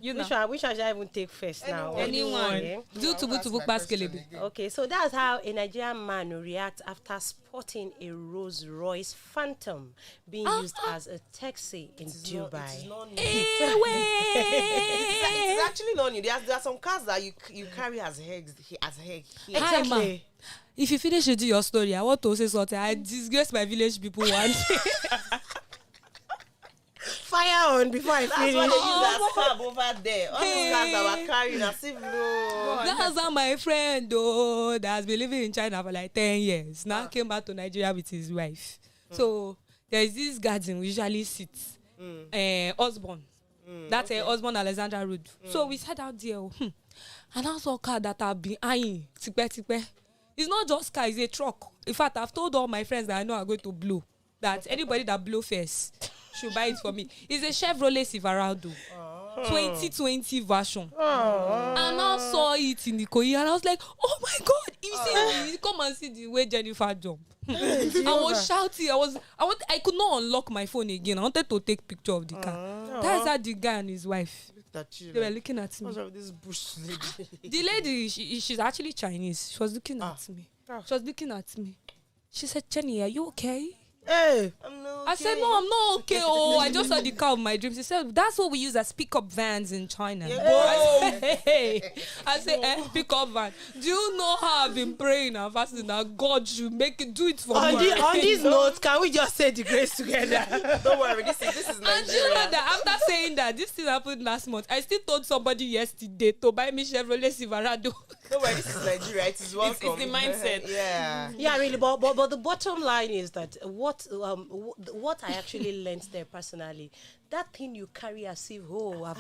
[SPEAKER 3] Which one should I even take first now?
[SPEAKER 4] Anyone. Do tubu baskelebe.
[SPEAKER 3] Okay, so that's how a Nigerian man will react after spotting a Rolls Royce Phantom being used as a taxi in Dubai.
[SPEAKER 2] It's actually not new. There are some cars that you carry as heads.
[SPEAKER 3] Exactly.
[SPEAKER 4] If you finish to do your story, I want to say something. I disgrace my village people once.
[SPEAKER 3] Fire on before I finish.
[SPEAKER 2] That's why they use that cab over there. All those cars that were carrying as if
[SPEAKER 4] That's how my friend that has been living in China for like 10 years now came back to Nigeria with his wife. So there's this garden we usually sit. Osborne. That's Osborne Alexandra Road. So we sat out there. And I saw a car that I've been eyeing. It's not just car, it's a truck. In fact, I've told all my friends that I know are going to blow. That anybody that blow first should buy it for me. It's a Chevrolet Silverado. 2020 version. And I saw it in the Ikoyi and I was like, oh my God, you come and see the way Jennifer jumped. I was shouting. I could not unlock my phone again. I wanted to take picture of the car. That's how the guy and his wife. They were looking at me.
[SPEAKER 2] This bush lady.
[SPEAKER 4] The lady, she's actually Chinese. She was looking at me. She said, Jenny, are you okay?
[SPEAKER 3] Hey.
[SPEAKER 4] I said, no, I'm not okay. Oh, I just saw the car of my dreams. She said, that's what we use as pickup vans in China. I said, pickup van. Do you know how I've been praying and fasting that God should do it for me?
[SPEAKER 3] On this note, can we just say the grace together?
[SPEAKER 2] Don't worry, this is Nigeria.
[SPEAKER 4] And you know that after saying that, this thing happened last month, I still told somebody yesterday to buy me Chevrolet Silverado.
[SPEAKER 2] Don't worry, this is Nigeria. It is welcome.
[SPEAKER 6] It's the mindset.
[SPEAKER 3] Yeah, really. But the bottom line is that what I actually learned there personally, that thing you carry as if I've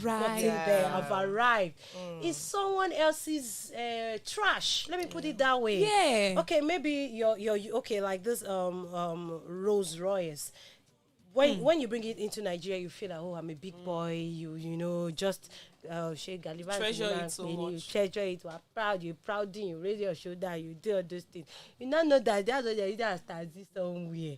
[SPEAKER 3] gotten there, I've arrived, is someone else's trash. Let me put it that way.
[SPEAKER 4] Yeah.
[SPEAKER 3] Okay, maybe you're okay, like this Rolls Royce. When you bring it into Nigeria, you feel like, oh, I'm a big boy. You know, just
[SPEAKER 6] Treasure it so much.
[SPEAKER 3] You treasure it. You are proud. You're proud. You raise your shoulder. You do all those things. You now know that that's what you just start somewhere.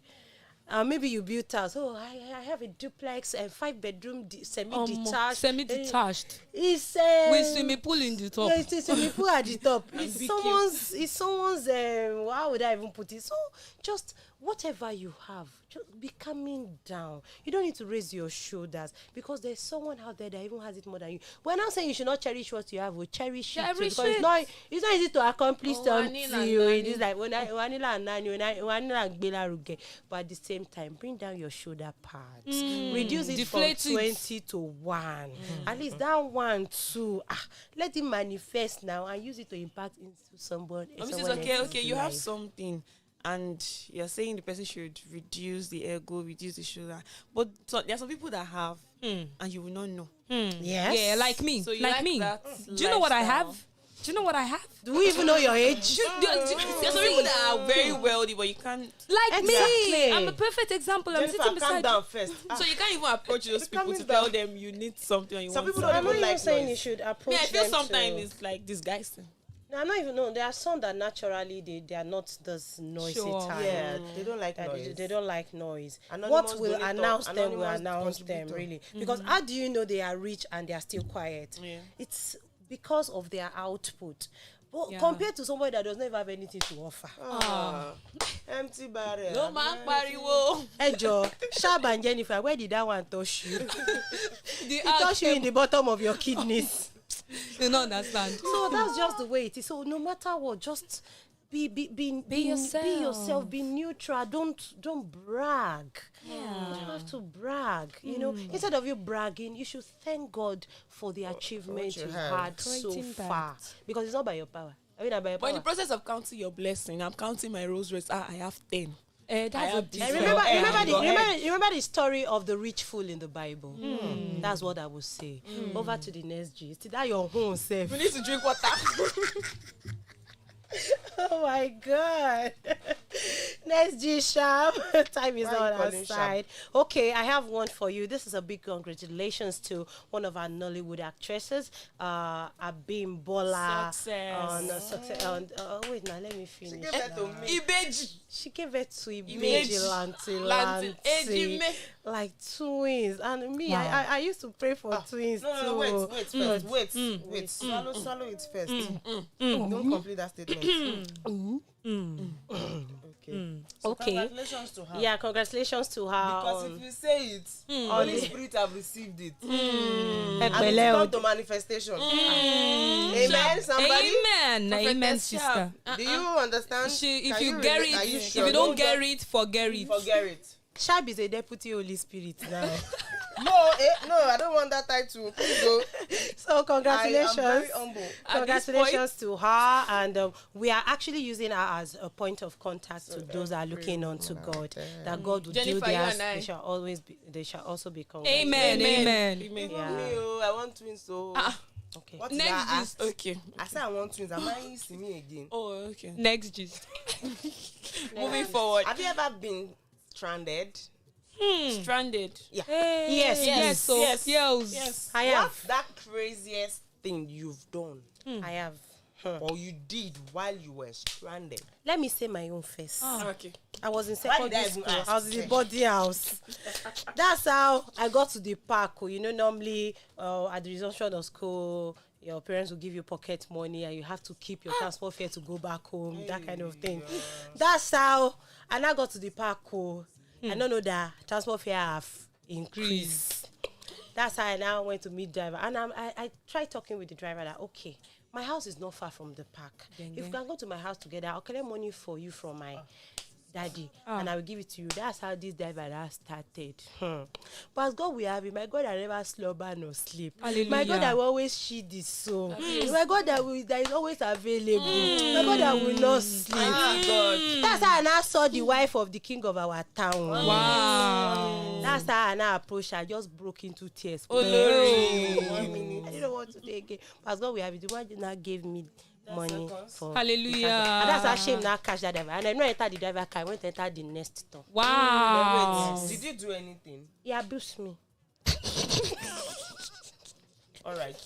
[SPEAKER 3] Maybe you built house. Oh, I have a duplex and 5-bedroom semi-detached.
[SPEAKER 4] Semi-detached.
[SPEAKER 3] It's
[SPEAKER 4] with swimming pool in the top.
[SPEAKER 3] Yeah, it's a swimming pool at the top. It's someone's. How would I even put it? So just whatever you have, just be coming down. You don't need to raise your shoulders because there's someone out there that even has it more than you. We're not saying you should not cherish what you have. Or cherish it too, because it's not easy to accomplish something. It is like but at the same time, bring down your shoulder pads. Reduce it
[SPEAKER 4] Deflate
[SPEAKER 3] from 20 to 1. At least that 1 2. Let it manifest now and use it to impact into someone.
[SPEAKER 6] Okay, you have something. And you're saying the person should reduce the ego, reduce the shoulder. But there are some people that have, and you will not know.
[SPEAKER 3] Yes.
[SPEAKER 4] Yeah, like me.
[SPEAKER 6] So
[SPEAKER 4] like me. Do you know what I have? Do you know what I have?
[SPEAKER 3] Do we even know your age?
[SPEAKER 6] There are some people that are very wealthy, but you can't.
[SPEAKER 4] Like
[SPEAKER 3] Exactly.
[SPEAKER 4] me. I'm a perfect example. I'm sitting beside
[SPEAKER 2] down first.
[SPEAKER 6] So you can't even approach those people to tell them you need something. Or you
[SPEAKER 2] Some
[SPEAKER 6] want
[SPEAKER 2] people
[SPEAKER 6] something.
[SPEAKER 2] don't
[SPEAKER 3] I'm
[SPEAKER 2] even
[SPEAKER 3] not even
[SPEAKER 2] like
[SPEAKER 3] saying
[SPEAKER 2] noise.
[SPEAKER 3] you should approach
[SPEAKER 6] I feel
[SPEAKER 3] them
[SPEAKER 6] sometimes
[SPEAKER 3] to-
[SPEAKER 6] it's like disguising.
[SPEAKER 3] No, I don't even know. There are some that naturally they are not this noisy
[SPEAKER 4] Sure.
[SPEAKER 3] type.
[SPEAKER 2] Yeah, they don't like
[SPEAKER 3] That
[SPEAKER 2] noise.
[SPEAKER 3] they don't like noise.
[SPEAKER 2] Anonymous
[SPEAKER 3] What will
[SPEAKER 2] donator,
[SPEAKER 3] announce them will
[SPEAKER 2] anonymous
[SPEAKER 3] announce them,
[SPEAKER 2] contributor.
[SPEAKER 3] really. Because how do you know they are rich and they are still quiet?
[SPEAKER 6] Yeah.
[SPEAKER 3] It's because of their output. But
[SPEAKER 4] Yeah.
[SPEAKER 3] compared to somebody that does not even have anything to offer.
[SPEAKER 2] Empty barrel.
[SPEAKER 6] No man pariwo.
[SPEAKER 3] Hey Joe, Shab and Jennifer, where did that one touch you?
[SPEAKER 4] the
[SPEAKER 3] It touched you in the bottom of your kidneys.
[SPEAKER 4] You don't understand.
[SPEAKER 3] So that's just the way it is. So no matter what, just be yourself. Be neutral. Don't brag. You don't have to brag. You know, instead of you bragging, you should thank God for the achievement
[SPEAKER 2] you
[SPEAKER 3] you've
[SPEAKER 2] have.
[SPEAKER 3] had so
[SPEAKER 4] Creating that.
[SPEAKER 3] far. Because it's not by your power. I mean, not by your
[SPEAKER 6] But in
[SPEAKER 3] power.
[SPEAKER 6] the process of counting your blessing, I'm counting my rose rates. I have 10.
[SPEAKER 4] That's
[SPEAKER 6] I
[SPEAKER 4] a
[SPEAKER 6] have this.
[SPEAKER 3] And
[SPEAKER 4] different.
[SPEAKER 3] remember the story of the rich fool in the Bible. That's what I would say. Over to the next gist. That your own self.
[SPEAKER 6] We need to drink water.
[SPEAKER 3] Oh my God. Next G Sharp. Time is
[SPEAKER 2] Why you
[SPEAKER 3] on our
[SPEAKER 2] calling
[SPEAKER 3] side. Okay, I have one for you. This is a big congratulations to one of our Nollywood actresses, Abimbola.
[SPEAKER 6] Success.
[SPEAKER 3] Wait, now let me finish.
[SPEAKER 2] Give that to me.
[SPEAKER 6] Ibeji.
[SPEAKER 3] She gave it to
[SPEAKER 6] Ibeji.
[SPEAKER 3] Ibeji
[SPEAKER 6] Ejime.
[SPEAKER 3] like twins. And me, I used to pray for twins too.
[SPEAKER 2] No, wait first. Swallow it first. Don't complete that statement. Okay. So
[SPEAKER 3] Okay.
[SPEAKER 2] congratulations to her.
[SPEAKER 3] Yeah, congratulations to her.
[SPEAKER 2] Because if you say it, Holy Spirit have received it. And
[SPEAKER 3] Ekpele
[SPEAKER 2] it's
[SPEAKER 3] o.
[SPEAKER 2] come to manifestation. Amen. Somebody.
[SPEAKER 4] Amen, sister.
[SPEAKER 2] Do you understand?
[SPEAKER 4] If
[SPEAKER 2] Can
[SPEAKER 4] you get
[SPEAKER 2] relate? Are
[SPEAKER 4] it,
[SPEAKER 2] you
[SPEAKER 4] if
[SPEAKER 2] sure?
[SPEAKER 4] you don't get it, forget it.
[SPEAKER 2] Forget it.
[SPEAKER 3] Shab is a deputy Holy Spirit now.
[SPEAKER 2] No, I don't want that title. Please go.
[SPEAKER 3] So
[SPEAKER 2] I am
[SPEAKER 3] congratulations.
[SPEAKER 2] very humble.
[SPEAKER 3] Congratulations to her, and we are actually using her as a point of contact to those that are looking unto God. That God will do
[SPEAKER 6] Jennifer, you
[SPEAKER 3] theirs.
[SPEAKER 6] and I.
[SPEAKER 3] They shall also be congratulated.
[SPEAKER 4] Amen.
[SPEAKER 2] Even
[SPEAKER 3] Yeah.
[SPEAKER 2] me, I want twins. So
[SPEAKER 3] Okay.
[SPEAKER 2] what did I
[SPEAKER 4] Next
[SPEAKER 2] ask?
[SPEAKER 4] gist.
[SPEAKER 6] Okay.
[SPEAKER 2] I said I want twins. Am I see me again?
[SPEAKER 6] Oh, okay.
[SPEAKER 4] Next gist.
[SPEAKER 6] Moving forward.
[SPEAKER 2] Have you ever been stranded?
[SPEAKER 6] Stranded.
[SPEAKER 3] Yes.
[SPEAKER 4] So,
[SPEAKER 6] Yes.
[SPEAKER 4] yes.
[SPEAKER 3] I have.
[SPEAKER 2] What's that craziest thing you've done
[SPEAKER 3] I have.
[SPEAKER 2] or you did while you were stranded?
[SPEAKER 3] Let me say my own first.
[SPEAKER 6] Okay.
[SPEAKER 3] I was in
[SPEAKER 2] Why did
[SPEAKER 3] secondary
[SPEAKER 2] I even
[SPEAKER 3] school.
[SPEAKER 2] ask?
[SPEAKER 3] I was in the body house. That's how I got to the park. You know, normally at the resumption of school, your parents will give you pocket money and you have to keep your transport fare to go back home, that kind of thing. That's how I now got to the park. I don't know that transport fare have increased. That's how I now went to meet driver. And I tried talking with the driver that, okay, my house is not far from the park. If you can go to my house together, I'll collect money for you from my daddy and I will give it to you. That's how this diver has started. But as God will have it, my God, I never slumber nor sleep.
[SPEAKER 4] Hallelujah.
[SPEAKER 3] My God, I will always sheed the soul. My God, that is always available. My God, I will not sleep. That's how I now saw the wife of the king of our town.
[SPEAKER 4] Wow.
[SPEAKER 3] That's how I now approached her. I just broke into tears.
[SPEAKER 6] Lord.
[SPEAKER 3] I didn't know what to do again. But as God will have it, the one now gave me money for
[SPEAKER 4] Hallelujah.
[SPEAKER 3] and that's how shame now catch that driver. And I not enter the driver car. I went to enter the next stop.
[SPEAKER 4] Wow.
[SPEAKER 2] Did you do anything?
[SPEAKER 3] He abused me.
[SPEAKER 2] All right.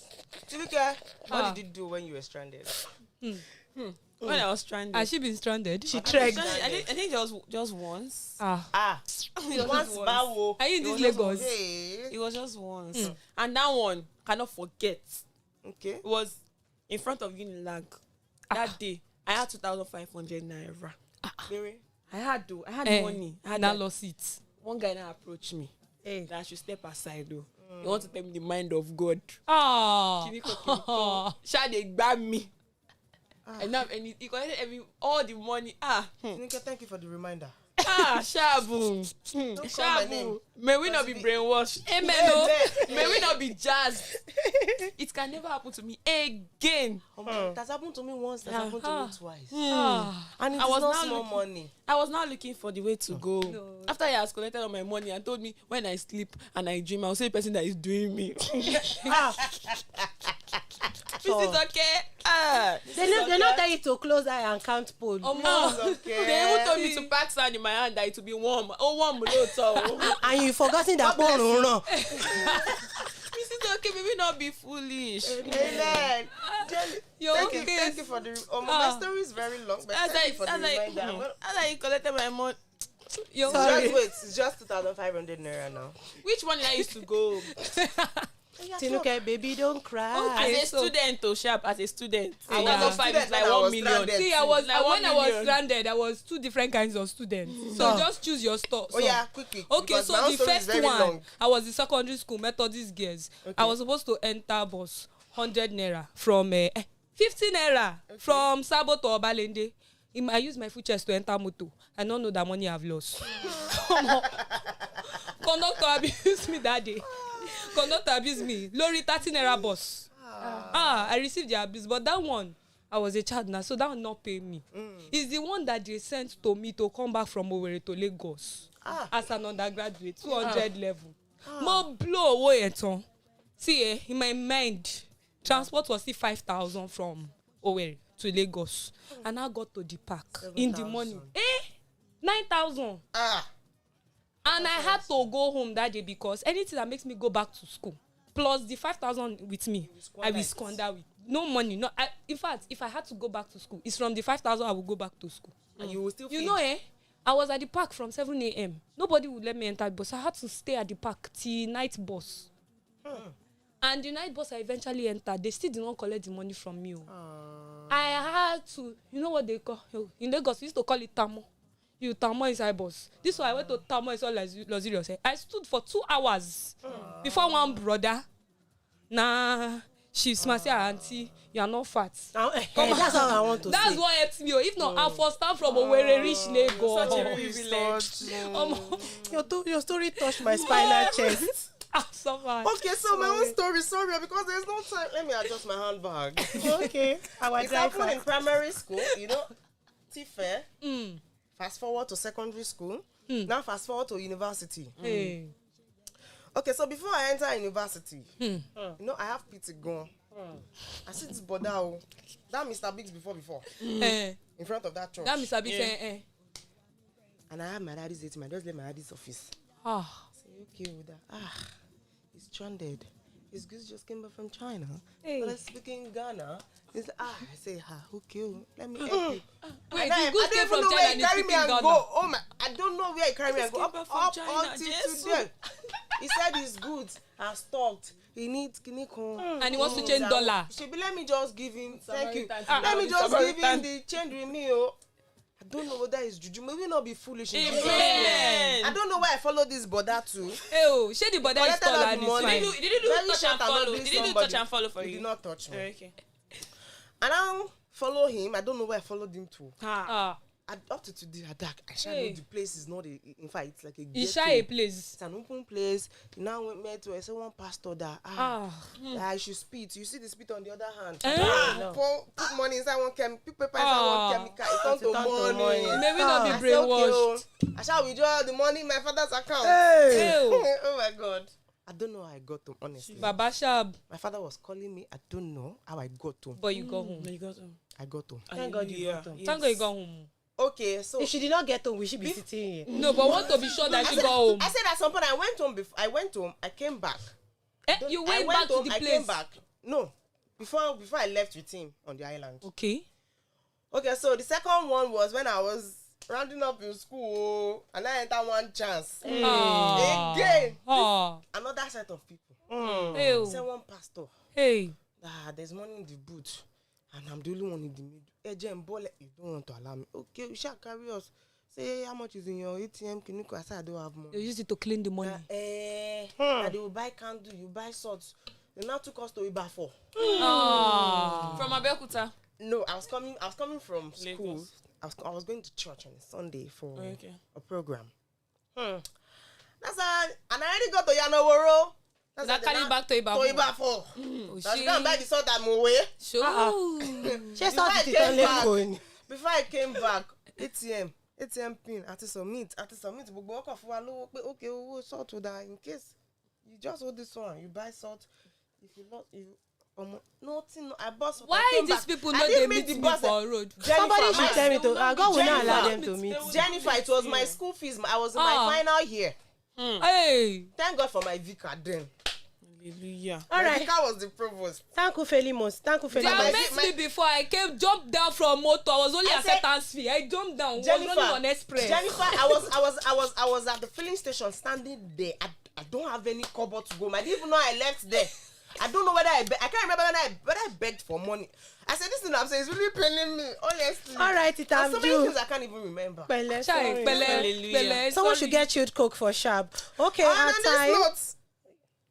[SPEAKER 2] Chibike, what did you do when you were stranded?
[SPEAKER 6] When I was stranded.
[SPEAKER 4] Has she been stranded?
[SPEAKER 3] She trekked.
[SPEAKER 6] I think just once.
[SPEAKER 2] Once Bawo.
[SPEAKER 4] Are you in this Lagos?
[SPEAKER 6] It was just once. And that one, cannot forget.
[SPEAKER 2] Okay.
[SPEAKER 6] It was in front of Unilag. That day, I had 2,500 naira. I had money. I had
[SPEAKER 4] now lost it.
[SPEAKER 6] one guy now approached me.
[SPEAKER 3] Hey.
[SPEAKER 6] That I should step aside though. He want to tell me the mind of God.
[SPEAKER 4] Oh.
[SPEAKER 6] Shall they grab me? And now he collected all the money.
[SPEAKER 2] Tinuke, thank you for the reminder.
[SPEAKER 6] Shabu.
[SPEAKER 2] Don't call my name.
[SPEAKER 6] Shabu. May we not be brainwashed.
[SPEAKER 4] Amen.
[SPEAKER 6] May we not be jazzed. It can never happen to me again.
[SPEAKER 2] It has happened to me once. It has happened to me twice. And it
[SPEAKER 6] I was
[SPEAKER 2] not
[SPEAKER 6] now
[SPEAKER 2] small money.
[SPEAKER 6] I was now looking for the way to go. After he has collected all my money and told me when I sleep and I dream, I'll say the person that is doing me. Is it okay?
[SPEAKER 3] They not tell you to close eye and count pole.
[SPEAKER 2] Okay.
[SPEAKER 6] They even told me to pack sand in my hand that it will be warm. Oh, warm below.
[SPEAKER 3] And you forgotten that pole.
[SPEAKER 6] Is it okay? Maybe not be foolish.
[SPEAKER 2] Amen. Thank you for the. My story is very long, but thank you for the reminder.
[SPEAKER 6] As I collected my money.
[SPEAKER 2] It's just 2,500 naira now.
[SPEAKER 6] Which one did I used to go?
[SPEAKER 3] Tinuke, baby, don't cry.
[SPEAKER 6] As a student, to sharp as a student.
[SPEAKER 2] I was a
[SPEAKER 6] 5 is
[SPEAKER 2] student
[SPEAKER 6] like
[SPEAKER 2] when I
[SPEAKER 6] 1
[SPEAKER 2] was
[SPEAKER 6] million.
[SPEAKER 2] stranded.
[SPEAKER 4] See, I was
[SPEAKER 6] Like
[SPEAKER 4] when
[SPEAKER 6] 1
[SPEAKER 4] I was
[SPEAKER 6] million.
[SPEAKER 4] stranded, I was 2 different kinds of students. So just choose your store.
[SPEAKER 2] Oh yeah, quickly.
[SPEAKER 4] Okay,
[SPEAKER 2] because
[SPEAKER 4] so
[SPEAKER 2] my own
[SPEAKER 4] the
[SPEAKER 2] story is
[SPEAKER 4] first
[SPEAKER 2] very
[SPEAKER 4] one,
[SPEAKER 2] long.
[SPEAKER 4] I was in secondary school, Methodist girls. I was supposed to enter bus 100 naira from 50 naira from Sabo to Obalende. I used my foot chest to enter moto. I don't know that money I've lost. Conductor abused me that day. Conductor abused me. Lorry 30 naira bus. I received the abuse, but that one, I was a child now, so that one not pay me. It's the one that they sent to me to come back from Owerri to Lagos as an undergraduate, 200 level. More blow away at all. See, in my mind, transport was still 5,000 from Owerri to Lagos, and I got to the park 7, in the morning. 9,000. And I had to go home that day because anything that makes me go back to school, plus the 5,000 with me, I will squander with no money. No, in fact, if I had to go back to school, it's from the 5,000 I will go back to school.
[SPEAKER 2] And you will still feed.
[SPEAKER 4] You know, I was at the park from 7 a.m. Nobody would let me enter the bus. I had to stay at the park till night bus. And the night bus I eventually entered, they still did not collect the money from me. I had to, you know what they call, in Lagos, we used to call it tamo. You tamo inside bus. This one I went to tamo inside luxurious. I stood for 2 hours before one brother. Nah, she smart say, auntie, you are not fat.
[SPEAKER 3] That's all I want to say.
[SPEAKER 4] That's what helped me. If not, I first stand from Owerri reach Lagos.
[SPEAKER 6] Such a privilege.
[SPEAKER 3] Your story touched my spinal chest.
[SPEAKER 2] Okay, so my own story, sorry, because there's no time. Let me adjust my handbag.
[SPEAKER 3] Okay.
[SPEAKER 2] It's happened in primary school, you know, Tife. Fast forward to secondary school. Now fast forward to university. Okay, so before I enter university, you know, I have pity gone. I see this border, that Mr. Biggs before. In front of that church.
[SPEAKER 4] That Mr. Biggs
[SPEAKER 2] And I have my daddy's ATM. I just left my daddy's office. Say, okay with that. He's stranded. His goods just came back from China. But I speak in Ghana. He's like, I say, okay, let me help you.
[SPEAKER 4] Wait,
[SPEAKER 2] And I
[SPEAKER 4] the goods came
[SPEAKER 2] don't
[SPEAKER 4] from
[SPEAKER 2] know where
[SPEAKER 4] China
[SPEAKER 2] he
[SPEAKER 4] and
[SPEAKER 2] carry
[SPEAKER 4] it's
[SPEAKER 2] me and
[SPEAKER 4] Ghana.
[SPEAKER 2] go. Oh my, I don't know where he carry me and go.
[SPEAKER 6] Came back from
[SPEAKER 2] Up
[SPEAKER 6] China,
[SPEAKER 2] until
[SPEAKER 6] Jesus.
[SPEAKER 2] today. He said his goods are stocked. He needs
[SPEAKER 4] and he wants to change dollar.
[SPEAKER 2] Let me just give him. Thank you.
[SPEAKER 6] Samaritan.
[SPEAKER 2] Let me just give him
[SPEAKER 6] Samaritan.
[SPEAKER 2] the change with me. I don't know whether it's juju. Maybe not be foolish.
[SPEAKER 6] Amen.
[SPEAKER 2] I don't know why I follow this border too.
[SPEAKER 4] Shey the border is
[SPEAKER 2] Collected
[SPEAKER 4] taller
[SPEAKER 2] all
[SPEAKER 4] and
[SPEAKER 2] the
[SPEAKER 4] it's
[SPEAKER 2] money.
[SPEAKER 4] fine.
[SPEAKER 6] Did you do
[SPEAKER 2] Very
[SPEAKER 6] touch
[SPEAKER 2] short
[SPEAKER 6] and
[SPEAKER 2] and
[SPEAKER 6] follow?
[SPEAKER 2] not
[SPEAKER 6] Did
[SPEAKER 2] doing
[SPEAKER 6] you do
[SPEAKER 2] somebody.
[SPEAKER 6] touch and follow for
[SPEAKER 2] He
[SPEAKER 6] you?
[SPEAKER 2] did not touch me.
[SPEAKER 6] Okay.
[SPEAKER 2] And I follow him. I don't know where I followed him to. Up to today, I shall know the place is not a. In fact, it's like a
[SPEAKER 4] It's
[SPEAKER 2] ghetto.
[SPEAKER 4] a place.
[SPEAKER 2] It's an open place. You now went met to I say one pastor that that I should spit. You see the spit on the other hand. Put money inside one put paper inside one chemical. It turned to money.
[SPEAKER 4] Maybe not be
[SPEAKER 2] I say, okay,
[SPEAKER 4] brainwashed.
[SPEAKER 2] I shall withdraw the money in my father's account.
[SPEAKER 4] Ew.
[SPEAKER 2] Oh my God. I don't know how I got home, honestly.
[SPEAKER 4] Baba Shab,
[SPEAKER 2] My father was calling me. I don't know how I got home.
[SPEAKER 4] but you got home.
[SPEAKER 6] You got him.
[SPEAKER 2] I got home.
[SPEAKER 3] Thank God you got home.
[SPEAKER 4] Thank God you got home.
[SPEAKER 2] Okay, so
[SPEAKER 3] If she did not get home, we should be sitting here.
[SPEAKER 4] No, but want to be sure that you got home.
[SPEAKER 2] I said at some point I went home. I went home. I came back.
[SPEAKER 4] You
[SPEAKER 2] I
[SPEAKER 4] went back to
[SPEAKER 2] home,
[SPEAKER 4] the
[SPEAKER 2] I
[SPEAKER 4] place.
[SPEAKER 2] came back. No, before I left with him on the island.
[SPEAKER 6] Okay.
[SPEAKER 2] Okay, so the second one was when I was rounding up in school and I entered one chance. Again, another set of people. Say one pastor.
[SPEAKER 6] Hey.
[SPEAKER 2] There's money in the boot and I'm the only one in the middle. You don't want to allow me. Okay, you shall carry us. Say how much is in your ATM? Can you go? I said I don't have money.
[SPEAKER 6] They use it to clean the money.
[SPEAKER 2] And they will buy candle, you buy swords. They now took us to Iba4.
[SPEAKER 6] From Abeokuta?
[SPEAKER 2] No, I was coming from school.
[SPEAKER 6] Lagos.
[SPEAKER 2] I was going to church on a Sunday for a program. That's and I already got to Yanoworo.
[SPEAKER 6] That carry back to Iba4.
[SPEAKER 2] Now she can't buy the sword I'm away.
[SPEAKER 6] Sure.
[SPEAKER 2] Before I came back, ATM pin, I had to submit. Okay, we'll sort to that in case you just hold this one, you buy salt. If you not, nothing. I bought salt.
[SPEAKER 6] Why these people not they meet me for road?
[SPEAKER 3] Somebody should tell me to. God will not allow them to meet.
[SPEAKER 2] Jennifer, it was my school fees. I was in my final year.
[SPEAKER 6] Hey.
[SPEAKER 2] Thank God for my vicar then.
[SPEAKER 6] Hallelujah.
[SPEAKER 3] All right.
[SPEAKER 2] My vicar was the provost.
[SPEAKER 3] Thank you, Felimos.
[SPEAKER 6] They met me before I came, jumped down from motor. I was only acceptance fee. I jumped down.
[SPEAKER 2] Jennifer,
[SPEAKER 6] was running on express.
[SPEAKER 2] Jennifer, I was at the filling station standing there. I don't have any cover to go. I didn't even know I left there. I don't know whether I can't remember whether I begged for money. I said, this thing I'm saying is really paining me, honestly.
[SPEAKER 3] All right, it
[SPEAKER 2] so many things I can't even remember.
[SPEAKER 3] Someone should get chilled coke for Sharp. Okay,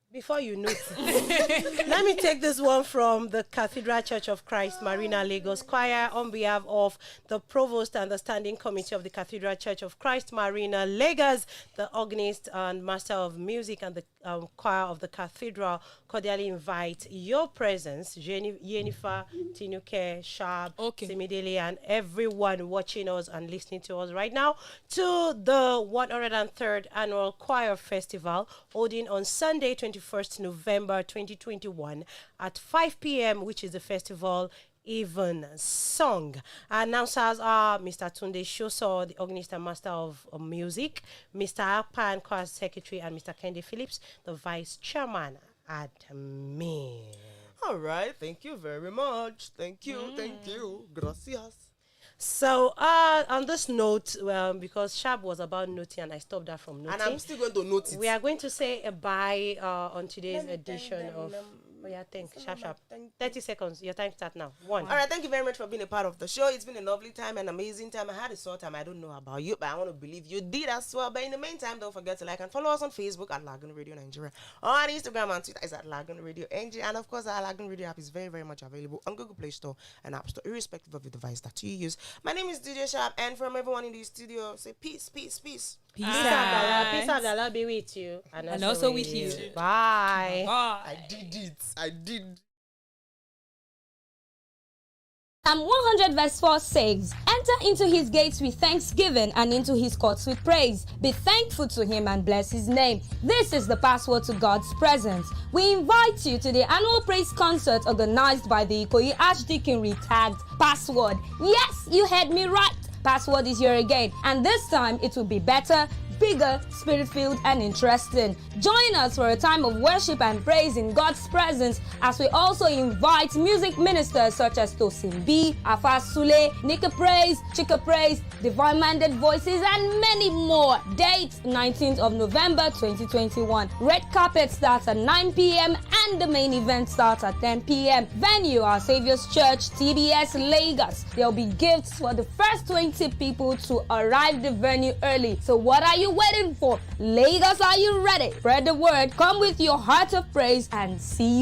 [SPEAKER 3] before you notice, let me take this one from the Cathedral Church of Christ, Marina, Lagos Choir, on behalf of the Provost and the Standing Committee of the Cathedral Church of Christ, Marina, Lagos, the organist and master of music and the choir of the Cathedral cordially invite your presence, Jennifer, Tinuke, Sharp, Simidele, and everyone watching us and listening to us right now to the 103rd Annual Choir Festival holding on Sunday, 21st November 2021 at 5 p.m., which is the festival even song. Announcers are Mr. Tunde Shoso, the organist and master of music, Mr. Akpan, choir secretary, and Mr. Kende Phillips, the vice chairman. Admin.
[SPEAKER 2] All right, thank you very much. Thank you. Gracias.
[SPEAKER 3] So, on this note, because Sharp was about noting and I stopped that from noting.
[SPEAKER 2] And I'm still going to note it.
[SPEAKER 3] We are going to say a bye on today's edition of... Sharp. 30 seconds. Your time starts now. 1.
[SPEAKER 2] All right, thank you very much for being a part of the show. It's been a lovely time, an amazing time. I had a short time. I don't know about you, but I want to believe you did as well. But in the meantime, don't forget to like and follow us on Facebook at Lagoon Radio Nigeria. On Instagram and Twitter is at Lagoonradio.Ng. And of course, our Lagoon Radio app is very, very much available on Google Play Store and App Store, irrespective of the device that you use. My name is DJ Sharp, and from everyone in the studio, say peace, peace, peace.
[SPEAKER 3] Peace out, Allah be with you.
[SPEAKER 6] And also with you.
[SPEAKER 3] Bye.
[SPEAKER 2] I did it.
[SPEAKER 7] Psalm 100 verse 4 says, enter into his gates with thanksgiving and into his courts with praise. Be thankful to him and bless his name. This is the password to God's presence. We invite you to the annual praise concert organized by the Ikoyi Archdeaconry tagged Password. Yes, you heard me right. Password is here again, and this time it will be better, bigger, spirit-filled, and interesting. Join us for a time of worship and praise in God's presence as we also invite music ministers such as Tosin B, Afa Sule, Nika Praise, Chika Praise, Divine Minded Voices, and many more. Date 19th of November 2021. Red carpet starts at 9 p.m. and the main event starts at 10 p.m. Venue, Our Saviour's Church, TBS Lagos. There will be gifts for the first 20 people to arrive the venue early. So what are you waiting for? Lagos, are you ready? Spread the word. Come with your heart of praise and see you.